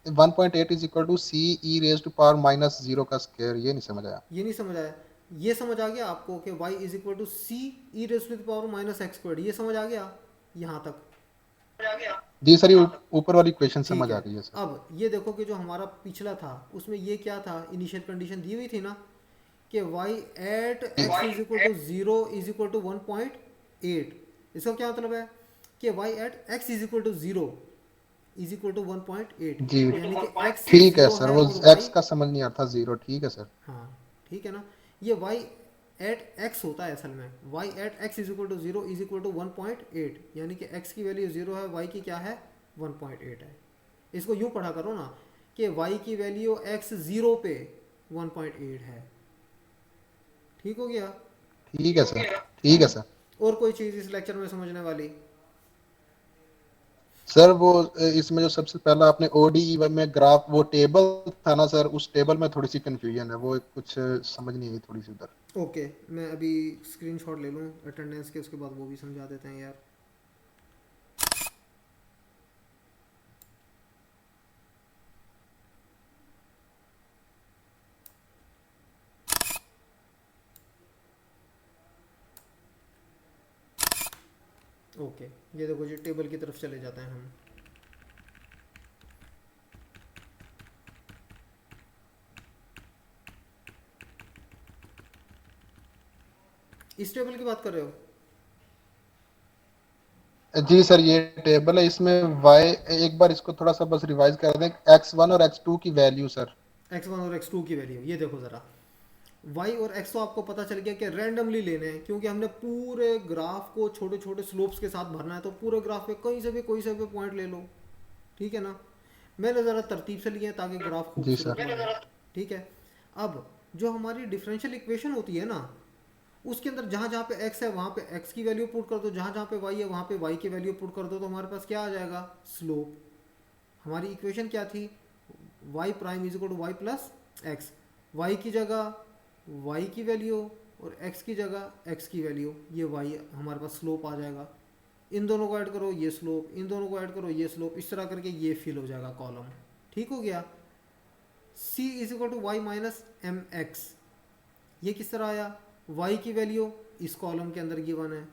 1.8 is equal to c e raise to power minus 0 का स्क्वायर, ये नहीं समझ आया। ये नहीं समझ आया? ये समझ आ गया आपको कि y is equal to c e raise to the power minus x square, ये समझ आ गया यहाँ तक? जी सर, ये ऊपर वाली इक्वेशन ठीक समझ आ है। गई है सर। अब ये देखो कि जो हमारा पिछला था उसमें ये क्या था? इनिशियल कंडीशन दी हुई थी ना कि y at x is equal to 0 is equal to 1.8। इसका क्या मतलब है कि y at x is equal to 0 is equal to 1.8, जी यानी कि x ठीक है 0 सर, है वो और y, x का समझ नहीं आता, 0 ठीक है सर। हाँ ठीक है ना, ये y एट x होता है असल में, y at x is equal to 0 is equal to 1.8, यानी कि x की वैल्यू 0 है, y की क्या है? 1.8 है। इसको यूँ पढ़ा करो ना कि y की वैल्यू x 0 पे 1.8 है। ठीक हो गया? ठीक है सर, ठीक है सर। और कोई चीज़ इस लेक्चर में समझने वाली? सर वो इसमें जो सबसे पहला आपने ओडीई में ग्राफ वो टेबल था ना सर, उस टेबल में थोड़ी सी कंफ्यूजन है, वो कुछ समझ नहीं आई थोड़ी सी उधर। ओके मैं अभी स्क्रीनशॉट ले लूँ अटेंडेंस के, उसके बाद वो भी समझा देते हैं यार। ओके ये देखो जी टेबल की तरफ चले जाते हैं हम। इस टेबल की बात कर रहे हो? जी सर, ये टेबल है, इसमें y एक बार इसको थोड़ा सा बस रिवाइज कर दें, x1 और x2 की वैल्यू सर। x1 और x2 की वैल्यू ये देखो ज़रा, y और x तो आपको पता चल गया कि रैंडमली लेने हैं, क्योंकि हमने पूरे ग्राफ को छोटे छोटे स्लोप्स के साथ भरना है, तो पूरे ग्राफ पे कहीं से भी कोई से भी पॉइंट ले लो। ठीक है ना? मैंने ज़रा तरतीब से लिए ताकि ग्राफ जी खूबसूरत सर। बने। ठीक है? अब जो हमारी डिफरेंशियल इक्वेशन होती है ना, उसके अंदर जहाँ जहाँ पे x है वहाँ पे x की वैल्यू पुट कर दो, जहाँ जहाँ पे y है वहाँ पे y की वैल्यू पुट कर दो, तो हमारे पास क्या आ जाएगा? स्लोप। हमारी इक्वेशन क्या थी? y prime is equal to y plus x. y की जगह y की वैल्यू और x की जगह x की वैल्यू, ये y हमारे पास स्लोप आ जाएगा। इन दोनों को ऐड करो ये स्लोप, इन दोनों को ऐड करो ये स्लोप, इस तरह करके ये फिल हो जाएगा कॉलम। ठीक हो गया। c is equal to y minus m x, ये किस तरह आया, y की वैल्यू इस कॉलम के अंदर गिवन है,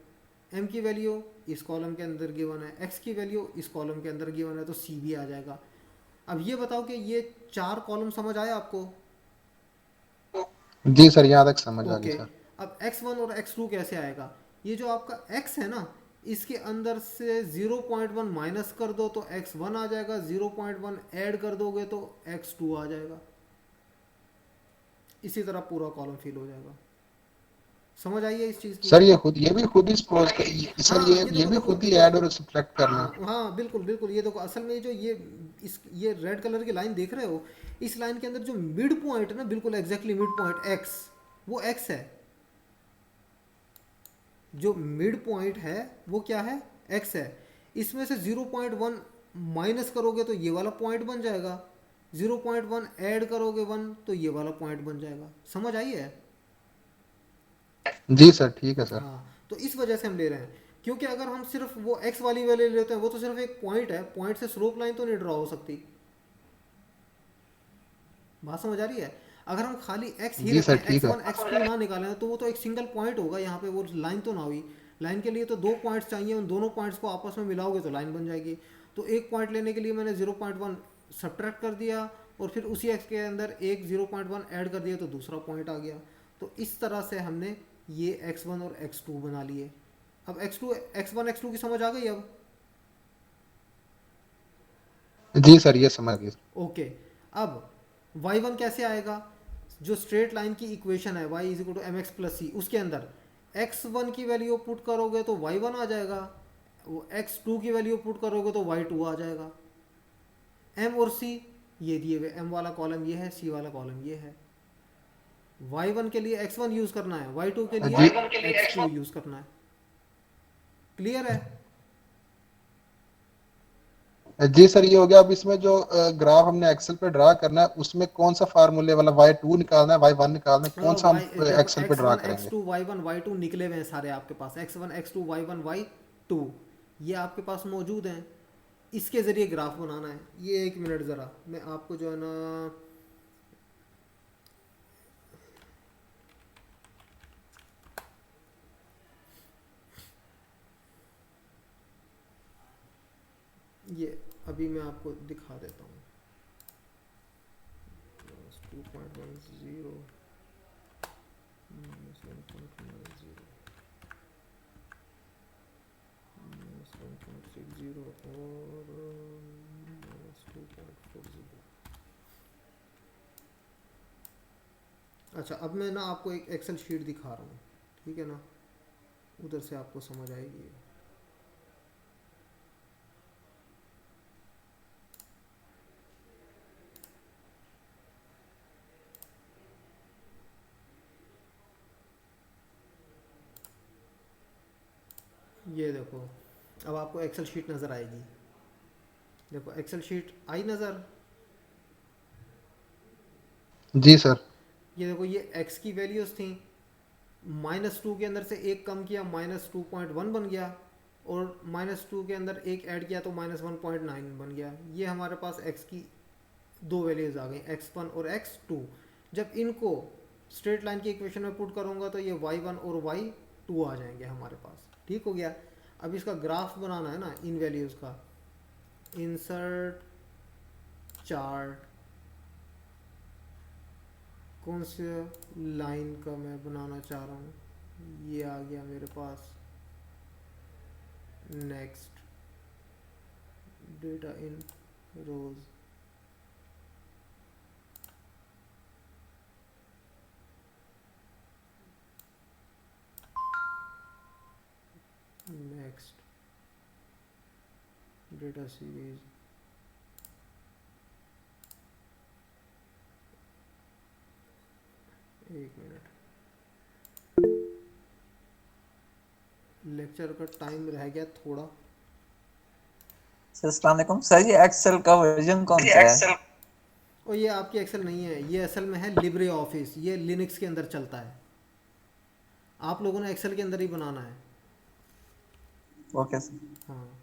m की वैल्यू इस कॉलम के अंदर गिवन है, x की वैल्यू इस कॉलम के अंदर गिवन है, तो c भी आ जाएगा। अब ये बताओ कि ये 4 कॉलम समझ आया आपको? जी सर, यहाँ तक समझ आ गई ओके। सर। अब x1 और x2 कैसे आएगा? ये जो आपका x है ना, इसके अंदर से 0.1 माइनस कर दो तो x1 आ जाएगा, 0.1 ऐड कर दोगे तो x2 आ जाएगा। इसी तरह पूरा कॉलम फिल हो जाएगा। समझ आई है इस चीज़ की? सर ये भी खुद ही सपोज कर, सर हाँ ये ये देखो भी देखो खुद ही देखो, ऐड और सब्ट्रैक्ट करना हाँ है। हाँ बिल्कुल बिल्कुल, ये देखो असल में जो ये रेड कलर की लाइन देख रहे हो, इस लाइन के अंदर जो मिड पॉइंट है ना, बिल्कुल एग्जैक्टली मिड पॉइंट x, वो x है। जो मिड पॉइंट है वो क्या है, x है। इसमें से 0.1 माइनस करोगे तो ये वाला पॉइंट बन जाएगा, 0.1 ऐड करोगे 1 तो ये वाला पॉइंट बन जाएगा। समझ आई है? जी सर, ठीक है सर। हाँ, तो इस वजह से हम ले रहे हैं, क्योंकि अगर हम सिर्फ वो x वाली वैल्यू लेते हैं, वो तो सिर्फ एक पॉइंट है, पॉइंट से स्लोप लाइन तो नहीं ड्रॉ हो सकती। बात समझ आ रही है? अगर हम खाली x ही जी रखें, सर, ठीक है। x1 x2 ना निकालें, तो वो तो एक सिंगल पॉइंट होगा यहाँ पे, वो लाइन तो ना हुई। लाइन के लिए तो 2 पॉइंट्स चाहिए, उन दोनों पॉइंट्स को आपस में मिलाओगे तो लाइन बन जाएगी। तो एक पॉइंट लेने के लिए मैंने 0.1 सब्ट्रैक्ट कर दिया, और फिर उसी x के अंदर एक 0.1 ऐड कर दिया तो दूसरा पॉइंट आ गया। तो इस तरह से हमने ये x1 और x2 बना लिए। अब x1 x2 की समझ आ गई अब? जी सर, ये समझ गई। ओके। अब y1 कैसे आएगा? जो स्ट्रेट लाइन की इक्वेशन है y is equal to m x plus c, उसके अंदर x1 की वैल्यू पुट करोगे तो y1 आ जाएगा, वो x2 की वैल्यू पुट करोगे तो y2 आ जाएगा। m और c ये दिए हुए, m वाला कॉलम ये है, c वाला कॉलम ये है। y1 के लिए x1 यूज करना है, y2 के लिए जी x2 यूज करना है। क्लियर है? जी सर, ये हो गया। अब इसमें जो ग्राफ हमने एक्सेल पे ड्रा करना है, उसमें कौन सा फार्मूले वाला y2 निकालना है, y1 निकालना है, कौन सा हम y देखो एक्सेल पे ड्रा x1 करेंगे? x2 y1 y2 निकले हुए हैं सारे आपके पास, x1 x2 y1 y2 ये आपके पास मौजूद हैं। इसके ज़रिए ग्राफ बनाना है। ये 1 मिनट ज़रा मैं आपको जो है ना, ये अभी मैं आपको दिखा देता हूँ। 2.10 -1.10 -1.60 और -2.40। अच्छा, अब मैं ना आपको एक एक्सेल शीट दिखा रहा हूँ, ठीक है ना, उधर से आपको समझ आएगी। ये देखो, अब आपको एक्सेल शीट नज़र आएगी। देखो एक्सेल शीट आई नज़र? जी सर। ये देखो, ये x की वैल्यूज़ थी, -2 के अंदर से एक कम किया -2.1 बन गया, और -2 के अंदर एक ऐड किया तो -1.9 बन गया। ये हमारे पास x की दो वैल्यूज़ आ गई, x1 और x2। जब इनको स्ट्रेट लाइन की इक्वेशन में पुट करूँगा तो ये y1 और y2 आ जाएंगे हमारे पास। ठीक हो गया। अब इसका ग्राफ बनाना है ना इन वैल्यूज़ का। इंसर्ट चार्ट, कौन से लाइन का मैं बनाना चाह रहा हूँ, ये आ गया मेरे पास। नेक्स्ट, डेटा इन रोज, नेक्स्ट, डेटा सीरीज, एक मिनट, लेक्चर का टाइम रह गया थोड़ा। सर अस्सलाम वालेकुम सर, ये एक्सेल का वर्जन कौन सा है? और ये आपकी एक्सेल नहीं है, ये असल में है लिब्रे ऑफिस, ये लिनक्स के अंदर चलता है। आप लोगों ने एक्सेल के अंदर ही बनाना है। Okay sir. हाँ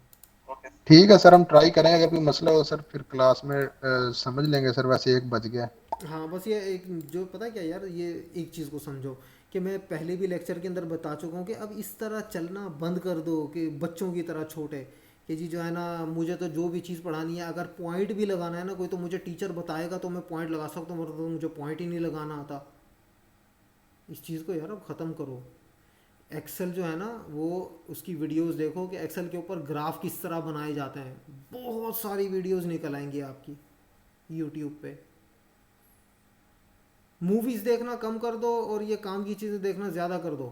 ठीक है सर, हम ट्राई करें, अगर कोई मसला हो सर फिर क्लास में समझ लेंगे सर, वैसे 1 बज गया। हाँ, बस ये एक जो पता है क्या यार, ये एक चीज़ को समझो कि मैं पहले भी लेक्चर के अंदर बता चुका हूँ कि अब इस तरह चलना बंद कर दो कि बच्चों की तरह छोटे, कि जी जो है ना, मुझे तो जो भी चीज़ पढ़ानी है, अगर पॉइंट भी लगाना है ना कोई, तो मुझे टीचर बताएगा तो मैं पॉइंट लगा सकता हूँ, तो मुझे पॉइंट ही नहीं लगाना आता। इस चीज़ को यार अब ख़त्म करो। एक्सेल जो है ना, वो उसकी वीडियोस देखो कि एक्सेल के ऊपर ग्राफ किस तरह बनाए जाते हैं, बहुत सारी वीडियोस निकल आएंगी आपकी यूट्यूब पे। मूवीज़ देखना कम कर दो और ये काम की चीज़ें देखना ज़्यादा कर दो।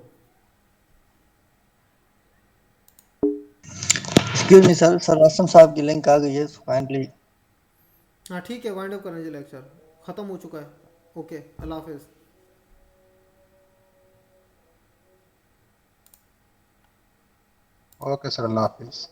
एक्सक्यूज मी सर, सर आसम साहब की लिंक आ गई है, फाइनली। हाँ ठीक है, वाइंड अप करने जी, लेक्चर ख़त्म हो चुका है। ओके, अल्लाह हाफिज़। ओके सर, अल्लाह हाफिज़।